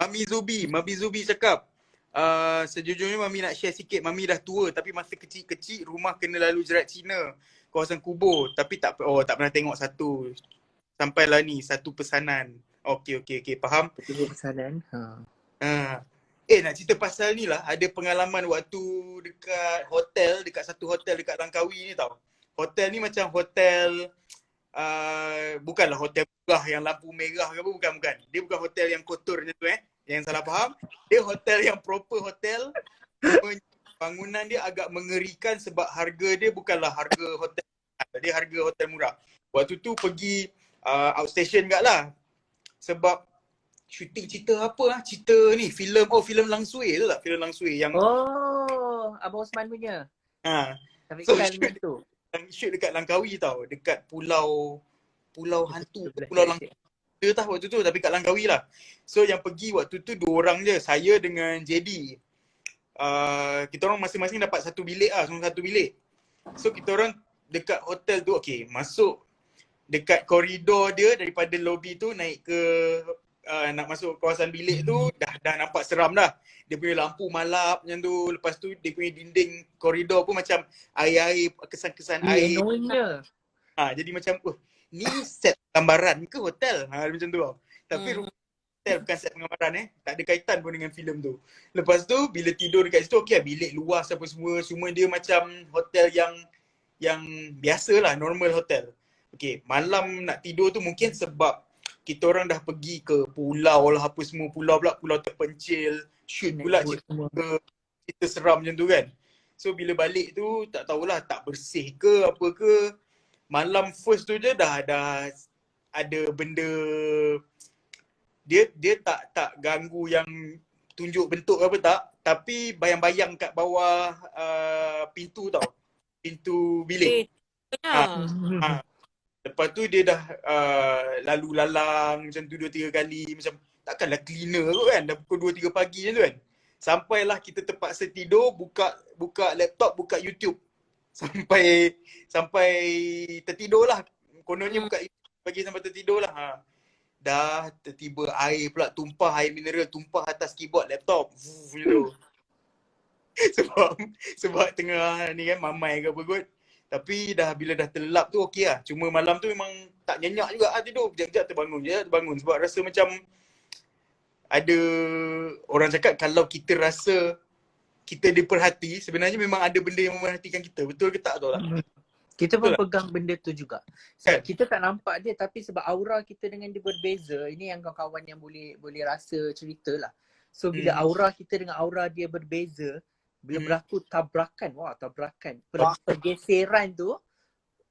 Mami Zubi cakap, sejujurnya Mami nak share sikit. Mami dah tua tapi masa kecil-kecil rumah kena lalu jerat Cina, kawasan kubur. Tapi tak pernah tengok satu. Sampailah ni satu pesanan. Okey, faham. Satu pesanan. Nak cerita pasal ni lah. Ada pengalaman waktu dekat satu hotel dekat Langkawi ni tau. Hotel ni macam hotel bukanlah hotel megah yang lampu merah ke apa, bukan. Dia bukan hotel yang kotor macam tu Yang salah faham. Dia hotel yang proper hotel. Bangunan dia agak mengerikan sebab harga dia bukanlah harga hotel. Dia harga hotel murah. Waktu tu pergi outstation kat lah. Sebab shooting cerita apa cerita ni, filem Lang Sui tu tak? Filem Lang Sui yang Abang Osman punya. Tapi So, kan tu. Shoot dekat Langkawi tau. Dekat pulau hantu, pulau Langkawi tau waktu tu, tapi kat Langkawi lah. So yang pergi waktu tu 2 orang je, saya dengan JD. Kita orang masing-masing dapat satu bilik lah, semua satu bilik. So kita orang dekat hotel tu, masuk dekat koridor dia daripada lobby tu naik ke nak masuk kawasan bilik tu dah nampak seram dah. Dia punya lampu malap macam tu. Lepas tu dia punya dinding koridor pun macam air-air, kesan-kesan air. Jadi macam ni set gambaran ke hotel? Macam tu tau. Tapi hotel bukan set gambaran tak ada kaitan pun dengan filem tu. Lepas tu bila tidur dekat situ bilik luas apa semua dia macam hotel yang biasalah, normal hotel. Malam nak tidur tu mungkin sebab kita orang dah pergi ke pulau lah apa semua, pulau terpencil, shoot pula cerita seram macam tu kan. So bila balik tu tak tahulah tak bersih ke apa ke. Malam first tu je dah ada benda, dia tak ganggu yang tunjuk bentuk apa tak, tapi bayang-bayang kat bawah pintu tau. Pintu bilik. Lepas tu dia dah lalu lalang macam tu 2-3 kali, macam takkanlah cleaner kot kan, dah pukul 2-3 pagi macam tu kan. Sampailah kita terpaksa tidur, buka laptop, buka YouTube. Sampai tertidur lah. Kononnya buka YouTube pagi sampai tertidur lah. Dah tiba-tiba air pula tumpah, air mineral tumpah atas keyboard laptop. Macam tu. Sebab tengah ni kan mamai ke apa kot. Tapi bila dah terlelap tu okey lah. Cuma malam tu memang tak nyenyak juga tidur. Sekejap terbangun. Sebab rasa macam ada orang cakap kalau kita rasa kita diperhati, sebenarnya memang ada benda yang memerhatikan kita. Betul ke tak tu lah? Kita pun pegang benda tu juga. Sebab kita tak nampak dia, tapi sebab aura kita dengan dia berbeza. Ini yang kawan-kawan yang boleh rasa cerita lah. So bila aura kita dengan aura dia berbeza, bila berlaku tabrakan, pergeseran tu,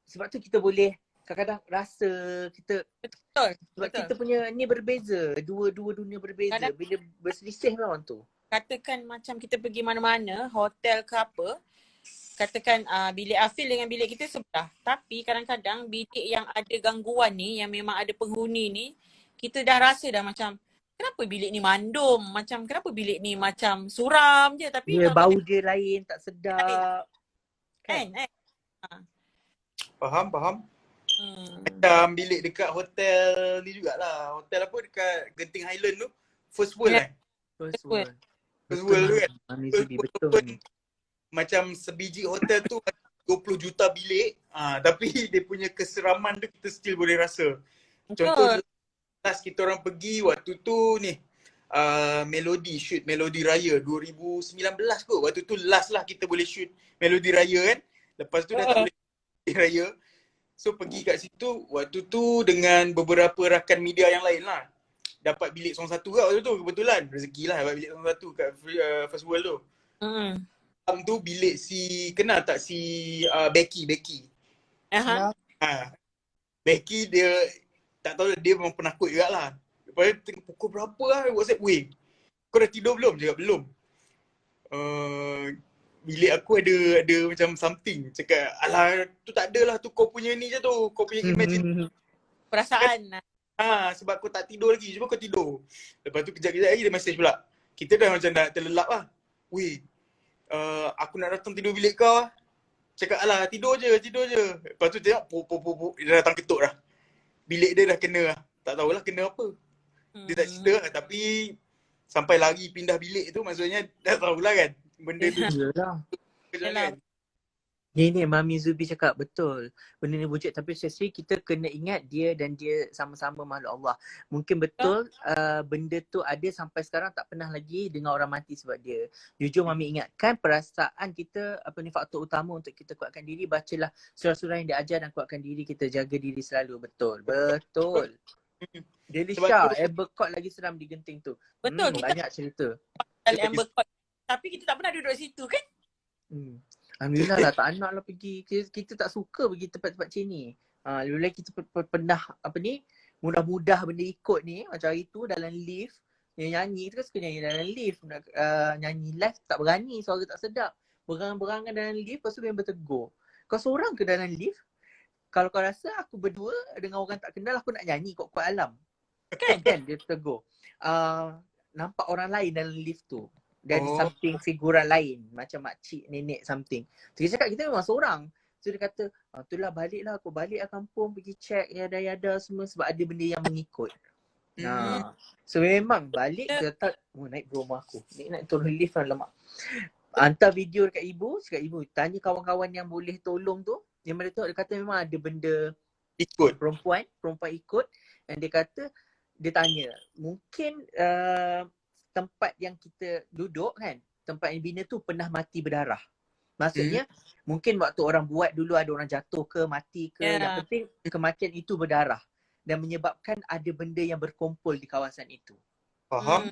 sebab tu kita boleh kadang-kadang rasa kita sebab kita punya ni berbeza, dua dunia berbeza. Bila berselisih memang tu. Katakan macam kita pergi mana-mana, hotel ke apa, katakan bilik Afil dengan bilik kita sebelah. Tapi kadang-kadang bilik yang ada gangguan ni, yang memang ada penghuni ni, kita dah rasa dah macam kenapa bilik ni mandum, macam kenapa bilik ni macam suram je, tapi Dia kalau bau kau dia lain, tak sedap. kan, Faham. Hmm. Macam bilik dekat hotel ni jugalah. Hotel apa dekat Genting Highland tu? First World Ya. kan? First Betul. world. First World tu kan? Mami First Zubi, World betul open, ni. macam sebiji hotel tu 20 juta bilik. Tapi dia punya keseraman tu kita still boleh rasa. Contoh Betul. last kita orang pergi waktu tu ni shoot Melodi Raya 2019 kot. Waktu tu last lah kita boleh shoot Melodi Raya kan. Lepas tu dah tak boleh Melodi Raya. So pergi kat situ waktu tu dengan beberapa rakan media yang lain lah. Dapat bilik seorang satu kat waktu tu kebetulan. Rezeki lah dapat bilik seorang satu kat First World tu. Dalam tu bilik si, kenal tak si Becky? Aha. Becky dia tak tahu dia memang penakut jugalah. Lepas tu tengok pukul berapa lah WhatsApp, weh kau dah tidur belum? Cakap belum. Bilik aku ada macam something. Cakap alah tu tak adalah tu kau punya ni je tu. Kau punya imagine. Perasaan. Sebab kau tak tidur lagi. Cuba kau tidur. Lepas tu kejap-kejap lagi dia message pula. Kita dah macam nak terlelap lah. Weh aku nak datang tidur bilik kau lah. Cakap alah tidur je. Lepas tu tengok dia datang ketuk dah. Bilik dia dah kena lah. Tak tahulah kena apa. Dia tak cerita lah. Tapi sampai lari pindah bilik tu maksudnya dah tahulah kan. Benda tu Yalah. kan. Ni Mami Zubi cakap betul. Benda ni wujud, tapi seriously kita kena ingat dia dan dia sama-sama makhluk Allah. Mungkin betul benda tu ada sampai sekarang tak pernah lagi dengar orang mati sebab dia. Jujur Mami ingatkan perasaan kita, faktor utama untuk kita kuatkan diri, bacalah surah-surah yang dia ajar dan kuatkan diri kita, jaga diri selalu. Betul. Daily Shah, Amber Court lagi seram di Genting tu. Betul, kita banyak cerita. Amber Court. Tapi kita tak pernah duduk situ kan? Alhamdulillah lah, tak nak lah pergi. Kita tak suka pergi tempat-tempat macam ni. Lebih-lebih kita pernah mudah-mudah benda ikut ni. Macam hari tu dalam lift, nyanyi tu kan suka nyanyi dalam lift. Nyanyi live tak berani, suara tak sedap. Berangan-berangan dalam lift, lepas tu member tegur. Kau seorang ke dalam lift? Kalau kau rasa aku berdua dengan orang tak kenal, aku nak nyanyi kuat-kuat alam. Kan dia tegur. Nampak orang lain dalam lift tu. Dari samping figuran lain. Macam makcik, nenek, something. So dia cakap kita memang seorang. So dia kata, itulah baliklah, aku balik lah kampung, pergi check yada-yada semua sebab ada benda yang mengikut. So memang balik, dia tak, naik rumah aku. Naik turun lift lah, lemak. Hantar video dekat ibu, cakap ibu, tanya kawan-kawan yang boleh tolong tu. Yang mereka tengok, dia kata memang ada benda ikut. Perempuan ikut. Dan dia kata, dia tanya, mungkin tempat yang kita duduk kan, tempat yang bina tu pernah mati berdarah. Maksudnya mungkin waktu orang buat dulu ada orang jatuh ke, mati ke, yang penting kematian itu berdarah dan menyebabkan ada benda yang berkumpul di kawasan itu. Faham?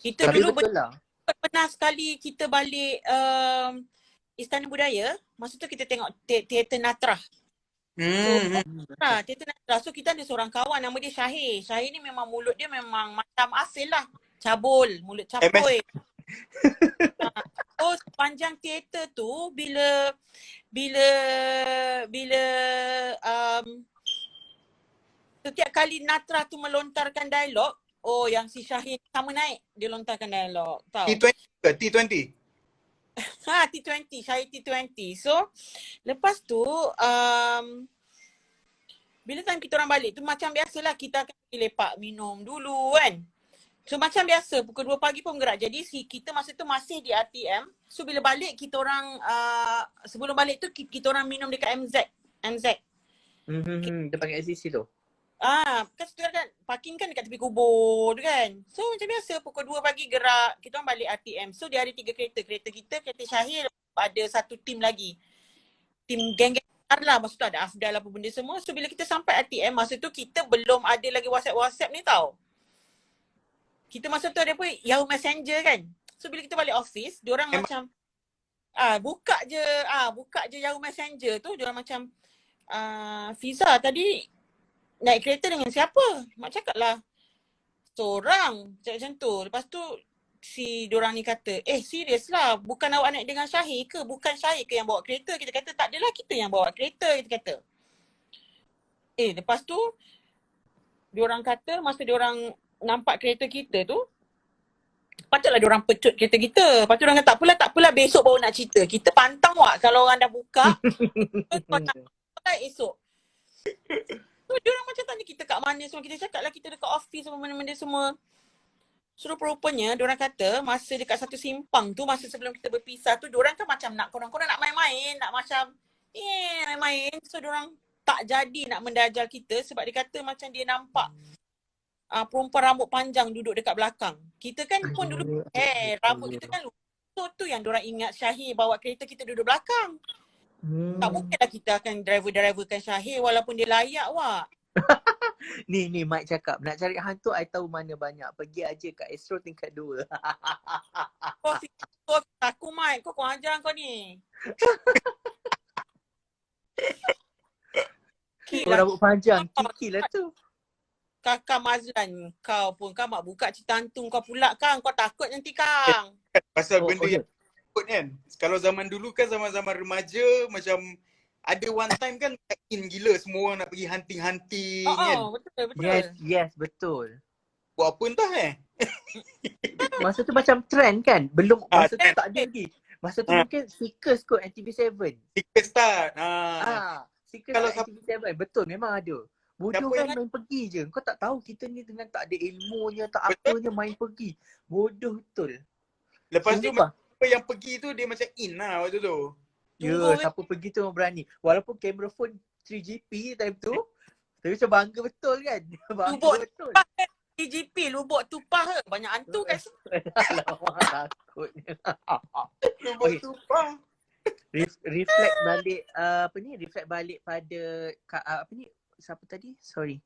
Kita Tapi dulu betul lah. pernah sekali kita balik Istana Budaya, masa tu kita tengok teater Natrah. Teater Natrah. So kita ada seorang kawan nama dia Syahir. Syahir ni memang mulut dia memang macam asil lah. Cabul, mulut capoi. So sepanjang teater tu bila setiap kali Natrah tu melontarkan dialog, yang si Syahir sama naik dia lontarkan dialog. Tahu? T20. T20, Syahir T20. So lepas tu bila time kita orang balik tu macam biasalah kita akan pergi lepak minum dulu kan. So macam biasa pukul 2 pagi pun gerak. Jadi kita masa tu masih di RTM. So bila balik kita orang sebelum balik tu kita orang minum dekat MZ. Dia panggil SCC tu. Kan situ kan parking kan dekat tepi kubur tu kan. So macam biasa pukul 2 pagi gerak, kita orang balik RTM. So dia ada 3 kereta. Kereta kita, kereta Syahir, ada satu tim lagi. Tim geng-geng lah. Masa tu ada Afdal apa benda semua. So bila kita sampai RTM, masa tu kita belum ada lagi WhatsApp ni tau. Kita masa tu ada apa? Yahoo Messenger kan. So bila kita balik office, diorang macam buka je Yahoo Messenger tu. Diorang macam Fiza tadi naik kereta dengan siapa? Mak cakap lah seorang. Cakap macam tu. Lepas tu diorang ni kata, serius lah, bukan awak naik dengan Syahir ke? Bukan Syahir ke yang bawa kereta? Kita kata tak adalah kita yang bawa kereta, kita kata. Lepas tu diorang kata masa diorang nampak kereta kita tu, patutlah diorang pecut kereta kita. Lepas tu diorang kata tak apalah besok baru nak cerita. Kita pantang wak kalau orang dah buka, kau nak esok. So diorang macam tanya kita kat mana semua. Kita cakap lah kita dekat office apa benda-benda semua. So rupanya diorang kata masa dekat satu simpang tu, masa sebelum kita berpisah tu, diorang kan macam nak korang-korang nak main-main, nak macam main-main. So diorang tak jadi nak mendajal kita sebab dia kata macam dia nampak perempuan rambut panjang duduk dekat belakang. Kita kan pun dulu rambut kita kan lupa. So tu yang diorang ingat Syahir bawa kereta kita duduk belakang. Tak mungkinlah kita akan driverkan Syahir walaupun dia layak wak. Ni Mike cakap, nak cari hantu I tahu mana banyak. Pergi aja kat Astro tingkat 2. Kau aku Mike, kau ajar kau ni. Kau rambut panjang, Kiki lah tu. Kakak Mazlan, kau pun kau mak buka cerita hantu kau pula Kang. Kau takut nanti Kang. Pasal benda yang takut kan. Kalau zaman dulu kan zaman-zaman remaja macam ada one time kan in gila semua orang nak pergi hunting-hunting kan. Betul. Yes, betul. Buat apa entah Masa tu macam trend kan? Belum, masa tu trend. tak ada lagi. Masa tu mungkin Seekers kot NTV7. Tiga start. Seekers Kalau kat NTV7. Betul, memang ada. Bodoh Siapa kan main pergi je. Kau tak tahu kita ni dengan tak ada ilmunya, tak Betul. apanya main pergi. Bodoh betul. Lepas tu Sumpah. yang pergi tu dia macam in lah waktu tu. Ya, siapa pergi tu memang berani. Walaupun kamera phone 3GP time tu, tapi macam bangga betul kan? Bangga Lubuk betul. TGP, lubuk tupah ke? Banyak hantu kat situ. Alamak, takutnya. Lubuk Okay. tupah. Reflect balik reflect balik pada siapa tadi? Sorry.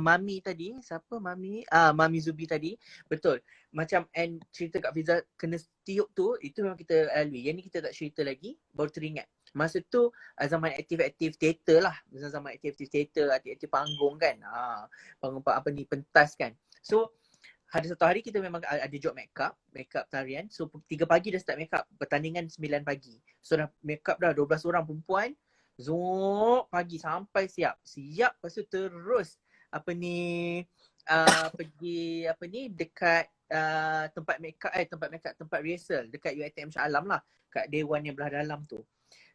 Mami tadi, siapa Mami? Mami Zubi tadi. Betul. Macam cerita Kak Fiza kena tiup tu, itu memang kita lalui. Yang ni kita tak cerita lagi, baru teringat. Masa tu zaman aktif-aktif teater lah. Zaman aktif-aktif teater, aktif-aktif panggung kan. Panggung pentas kan. So ada satu hari kita memang ada job makeup tarian. So 3 pagi dah start makeup. Pertandingan 9 pagi. So dah makeup dah 12 orang perempuan. Zop pagi sampai siap. Lepas tu terus pergi dekat tempat rehearsal dekat UiTM Shah Alam lah, kat Dewan yang belah dalam tu.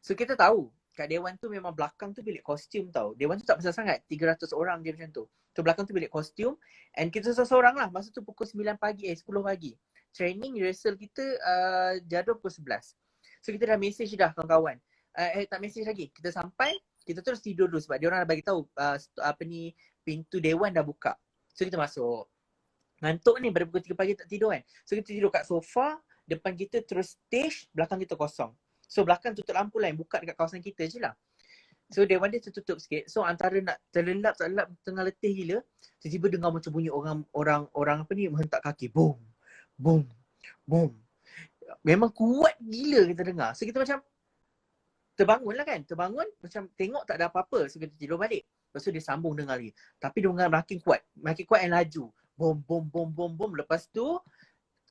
So kita tahu kat Dewan tu memang belakang tu bilik kostum tau. Dewan tu tak besar sangat, 300 orang dia macam tu. So belakang tu bilik kostum and kita seorang lah. Masa tu pukul 10 pagi. Training rehearsal kita jadual pukul 11. So kita dah message dah kawan-kawan. Tak message lagi. Kita sampai, kita terus tidur dulu sebab dia orang dah bagi tahu pintu Dewan dah buka. So kita masuk. Ngantuk ni pada pukul 3 pagi tak tidur kan. So kita tidur kat sofa, depan kita terus stage, belakang kita kosong. So belakang tutup lampu lah yang buka dekat kawasan kita je lah. So Dewan dia tertutup sikit. So antara nak terlelap tak lelap tengah letih gila, tiba-tiba dengar macam bunyi orang menghentak kaki. Boom. Boom. Boom. Memang kuat gila kita dengar. So kita macam terbangun lah kan. Terbangun macam tengok tak ada apa-apa. So kita tidur balik. Lepas tu dia sambung dengar lagi. Tapi dia dengar makin kuat. Makin kuat and laju. Bom, bom, bom, bom, bom. Lepas tu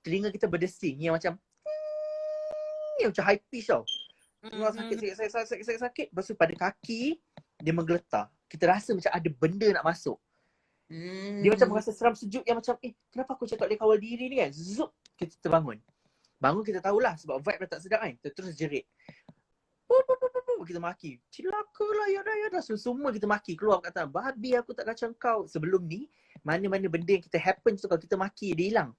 telinga kita berdesing yang macam high pitch tau. Tengah sakit. Lepas tu pada kaki dia menggeletar. Kita rasa macam ada benda nak masuk. Dia macam rasa seram sejuk yang macam kenapa aku cakap dia kawal diri ni kan. Zup, kita terbangun. Bangun kita tahulah sebab vibe dah tak sedap kan. Kita terus jerit. Kita maki. Cilaka lah ya dah. Semua kita maki keluar kat atas. Babi aku tak kacau kau. Sebelum ni mana-mana benda yang kita happen tu kalau kita maki dia hilang.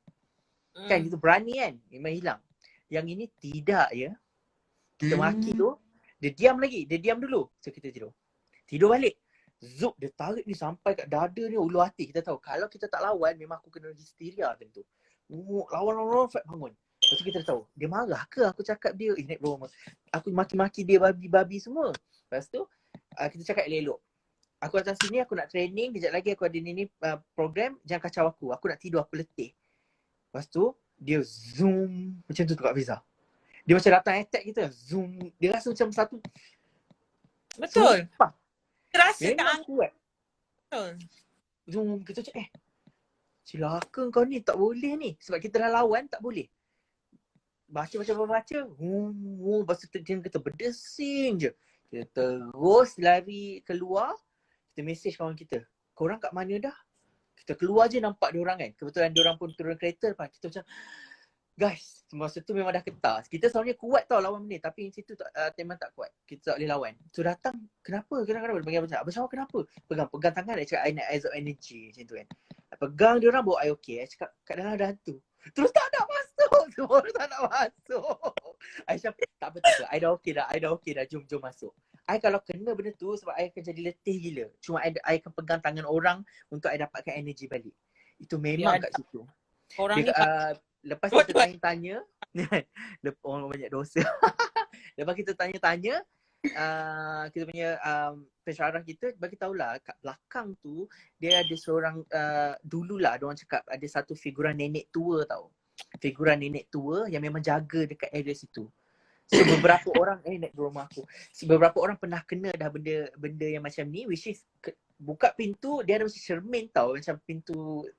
Kan kita berani kan. Memang hilang. Yang ini tidak ya. Kita maki tu dia diam lagi. Dia diam dulu. So kita tidur. Tidur balik. Zup dia tarik ni sampai kat dada ni ulu hati. Kita tahu kalau kita tak lawan memang aku kena histeria tentu. Lawan fight bangun. Lepas tu kita dah tahu, dia marah ke aku cakap dia, naik bawah. Aku maki-maki dia babi-babi semua. Lepas tu, kita cakap elok-elok. Aku datang sini, aku nak training, kejap lagi aku ada ni program, jangan kacau aku. Aku nak tidur, aku letih. Lepas tu, dia zoom, macam tu Kak Fiza. Dia macam datang attack kita, zoom. Dia rasa macam satu. Betul. Sumpah. Terasa Memang kuat. betul. Zoom, kita cakap, celaka kau ni, tak boleh ni. Sebab kita dah lawan, tak boleh. Baca. Lepas tu kita berdesing je. Kita terus lari keluar. Kita mesej kawan kita. Korang kat mana dah? Kita keluar je nampak diorang kan. Kebetulan diorang pun turun kereta lepas kita macam guys, masa tu memang dah ketar. Kita selalunya kuat tau lawan benda tapi yang situ memang tak kuat. Kita tak boleh lawan. So datang, kenapa? Dia panggil Abang Syawal kenapa? Pegang tangan dia cakap I nak absorb energy macam tu kan. Pegang diorang bawa I okey. I cakap kat dalam ada hantu. Terus tak nak masuk. Semua orang tak nak masuk. I cakap tak betul. I dah okey dah. Jom masuk. I kalau kena benda tu sebab I akan jadi letih gila. Cuma I akan pegang tangan orang untuk I dapatkan energi balik. Itu memang kat situ. Orang Dia, ni lepas kita tanya-tanya, orang banyak dosa. Lepas kita tanya-tanya, kita punya pensyarah kita bagi tahulah kat belakang tu dia ada seorang dululah dia orang cakap ada satu figuran nenek tua tau. Figuran nenek tua yang memang jaga dekat area situ. So beberapa orang naik ke rumah aku. Beberapa orang pernah kena dah benda yang macam ni which is buka pintu dia ada macam cermin tau, macam pintu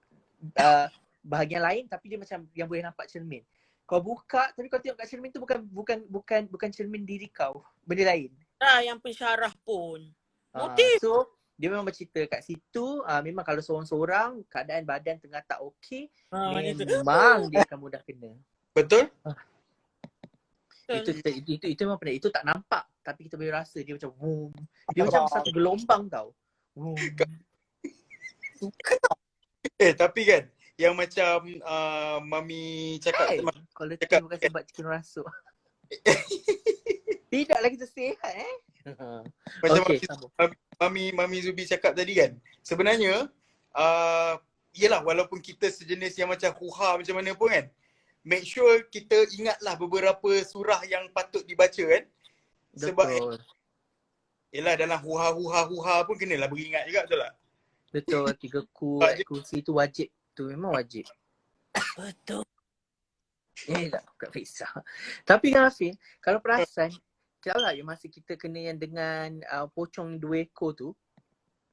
bahagian lain tapi dia macam yang boleh nampak cermin. Kau buka tapi kau tengok kat cermin tu bukan cermin diri kau, benda lain. yang pensyarah pun. So dia memang bercerita kat situ memang kalau seorang-seorang keadaan badan tengah tak okey memang dia akan mudah kena. Betul? Itu memang pernah. Itu tak nampak tapi kita boleh rasa dia macam boom. Dia macam satu gelombang tau. Boom. Tapi kan yang macam Mami cakap Kalau terima kasih sebab chicken rasuk. Tidaklah kita sihat macam okay, Mami Zubi cakap tadi kan. Sebenarnya yelah walaupun kita sejenis yang macam huha macam mana pun kan, make sure kita ingatlah beberapa surah yang patut dibaca kan. Sebab yelah dalam huha pun kenalah beringat juga, betul tak? Betul, 3 kursi tu wajib. Tu memang wajib. Betul. Tak Kak Faisal. Tapi kan Afin, kalau perasan, tak lah masa kita kena yang dengan pocong 2 ekor tu,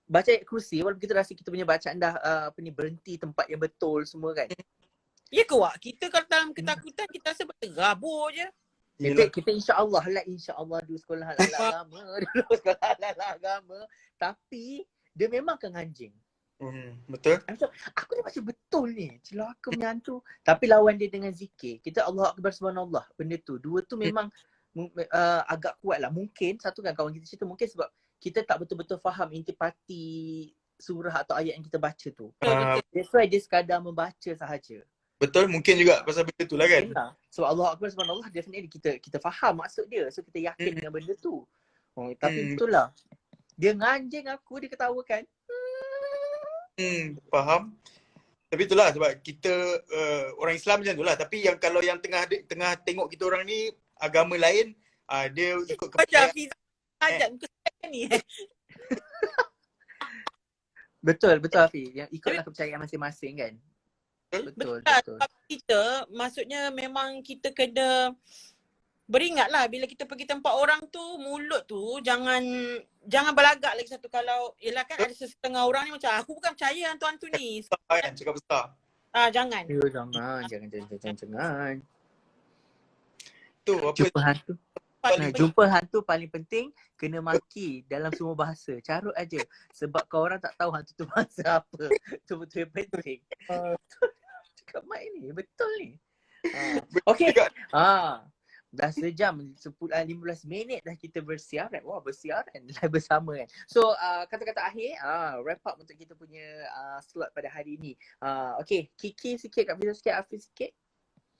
baca ayat kursi walaupun kita rasa kita punya bacaan dah berhenti tempat yang betul semua kan. Ya ke Wak? Kita kalau dalam ketakutan kita rasa berterabur je. Kita insya-Allah dulu sekolah halal agama. Tapi dia memang akan anjing. Betul. Aku dah baca betul ni. Celaka punya hantu. Tapi lawan dia dengan zikir. Kita Allah Akbar Subhanallah. Benda tu. 2 tu memang agak kuat lah. Mungkin satu kan kawan kita cerita mungkin sebab kita tak betul-betul faham intipati surah atau ayat yang kita baca tu. That's why dia sekadar membaca sahaja. Betul, mungkin juga pasal benda tu lah kan. Sebab Allah Akbar Subhanallah definitely kita faham maksud dia. So kita yakin dengan benda tu. Tapi itulah. Dia nganjing aku, dia ketawakan. Faham. Tapi itulah sebab kita orang Islam macam tu lah. Tapi yang kalau yang tengah tengok kita orang ni agama lain, dia ikut kepercayaan. Ajak muka ni. Betul Hafiz. Yang ikutlah kepercayaan masing-masing kan. Betul. Kita maksudnya memang kita kena beringatlah bila kita pergi tempat orang tu, mulut tu jangan berlagak lagi satu. Kalau yelah kan ada setengah orang ni macam aku bukan percaya hantu-hantu ni. Cakap besar. Jangan. Jangan. Tu apa? Jumpa hantu paling penting kena maki dalam semua bahasa. Carut aja. Sebab kau orang tak tahu hantu tu bahasa apa. Itu betul penting. Cakap Mak ni betul ni. Okey. Dah sejam 15 minit dah kita bersiaran. Wah, bersiaran live bersama kan. So kata-kata akhir wrap up untuk kita punya slot pada hari ni. Okey, Kiki sikit, Kak Fiza sikit, Hafiz sikit.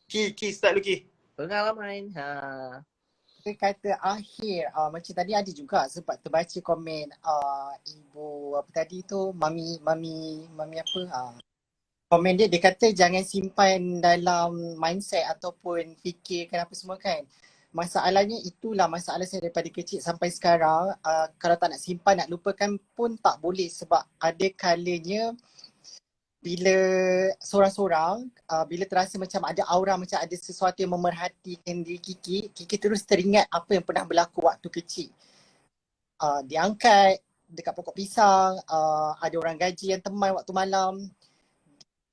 Ki start dulu Ki. Pengalaman. Kata akhir macam tadi ada juga sebab terbaca komen ibu apa tadi tu mami apa komen dia kata jangan simpan dalam mindset ataupun fikirkan apa semua kan. Masalahnya itulah masalah saya daripada kecil sampai sekarang. Kalau tak nak simpan, nak lupakan pun tak boleh sebab ada kalanya bila sorang-sorang, bila terasa macam ada aura, macam ada sesuatu yang memerhatikan diri Kiki terus teringat apa yang pernah berlaku waktu kecil. Diangkat dekat pokok pisang, ada orang gaji yang teman waktu malam.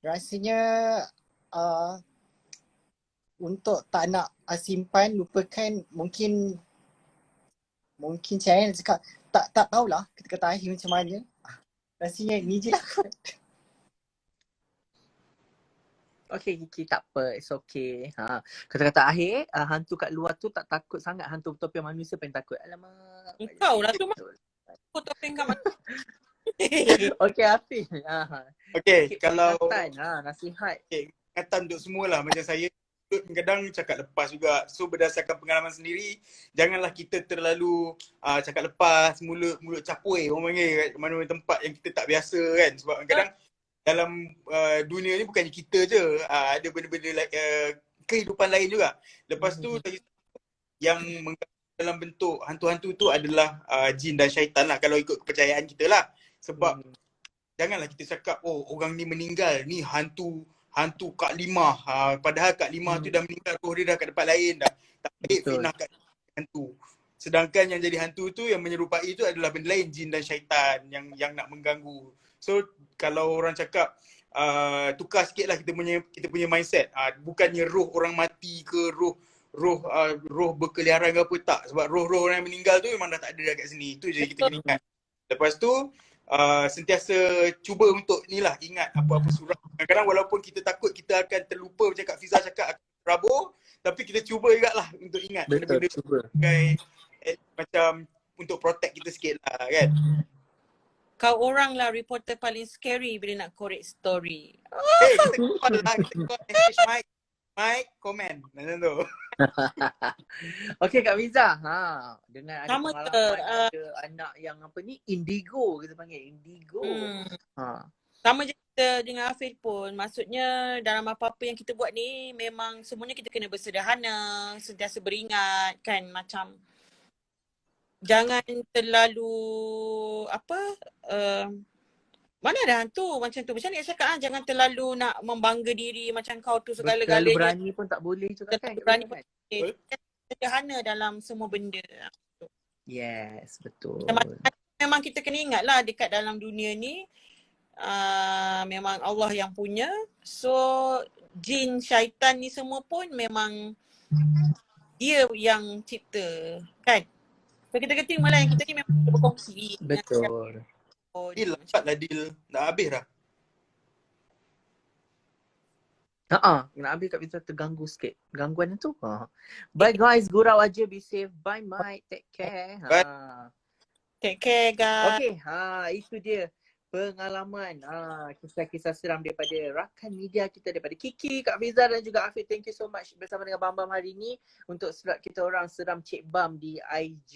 Rasanya untuk tak nak simpan, lupakan, mungkin saya cakap tak tahulah kata-kata akhir macam mana. Rasanya ni je lah. Okay Kiki, tak apa. It's okay. Kata-kata akhir, hantu kat luar tu tak takut sangat. Hantu topeng manusia paling takut. Alamak. Engkau lah tu aku topeng kat mana. Okay Hafiz. Okay, Sikit kalau peringatan, nasihat. ingatan untuk semua lah macam saya kadang cakap lepas juga. So berdasarkan pengalaman sendiri, janganlah kita terlalu cakap lepas, mulut capui orang panggil kat mana-mana tempat yang kita tak biasa kan. Sebab kadang dalam dunia ni bukannya kita je, ada benda-benda like, kehidupan lain juga. Lepas tu yang dalam bentuk hantu-hantu tu adalah jin dan syaitan lah kalau ikut kepercayaan kita lah. Sebab janganlah kita cakap, oh orang ni meninggal, ni hantu Kak Limah. Padahal Kak Limah tu dah meninggal, roh dia dah kat tempat lain dah. Tak baik fitnah kat hantu. Sedangkan yang jadi hantu tu, yang menyerupai tu adalah benda lain, jin dan syaitan yang nak mengganggu. So kalau orang cakap tukar sikit lah kita punya mindset. Bukannya roh orang mati ke roh berkeliaran ke apa, tak. Sebab roh-roh orang yang meninggal tu memang dah tak ada dah kat sini. Itu je kita kena ingat. Lepas tu sentiasa cuba untuk ni lah, ingat apa-apa surah. Kadang-kadang walaupun kita takut kita akan terlupa macam Kak Fiza cakap akan terabur, tapi kita cuba juga lah untuk ingat benda-benda macam untuk protect kita sikit lah kan. Kau orang lah reporter paling scary bila nak korek story. Kita call lah, kita call message Mike, komen macam tu. Okay Kak Fiza, dengan ada Sama pengalaman ada anak yang apa ni, indigo kita panggil, indigo. Sama je kita dengan Hafiz pun. Maksudnya dalam apa-apa yang kita buat ni memang semuanya kita kena bersederhana, sentiasa beringat kan, macam jangan terlalu mana ada hantu macam tu. Macam ni saya cakap jangan terlalu nak membangga diri macam kau tu segala-galanya. Terlalu berani pun tak boleh juga kan. Berani pun sederhana dalam semua benda. Yes, betul. Memang kita kena ingat lah dekat dalam dunia ni memang Allah yang punya. So jin, syaitan ni semua pun memang dia yang cipta kan. So kita kena terima lah yang kita ni memang berkongsi. Betul. Deal, cepatlah deal. Dah habis dah. Nak habis Kak Fiza terganggu sikit. Gangguan tu. Bye guys, gurau aja, be safe. Bye Mike, take care. Take care guys. Okay, itu dia pengalaman kisah-kisah seram daripada rakan media kita, daripada Kiki, Kak Fiza dan juga Hafiz. Thank you so much bersama dengan Bam Bam hari ni untuk kita orang seram Cik Bam di IG.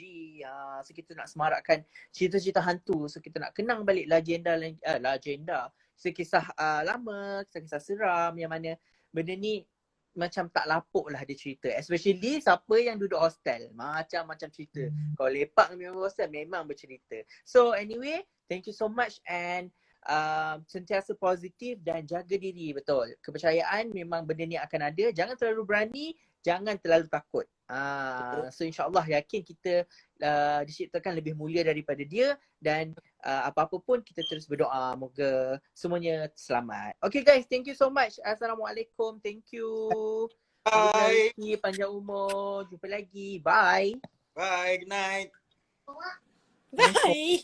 So kita nak semarakkan cerita-cerita hantu. So kita nak kenang balik legenda kisah lama, kisah-kisah seram yang mana benda ni macam tak lapuk lah dia cerita. Especially siapa yang duduk hostel. Macam-macam cerita. Kalau lepak dengan hostel memang bercerita. So anyway, thank you so much and sentiasa positif dan jaga diri. Betul. Kepercayaan memang benda ni akan ada. Jangan terlalu berani, jangan terlalu takut. So insyaAllah yakin kita diciptakan lebih mulia daripada dia dan apa-apa pun kita terus berdoa moga semuanya selamat. Okay guys, thank you so much. Assalamualaikum. Thank you. Bye. Panjang umur. Jumpa lagi. Bye. Bye. Good night. Bye.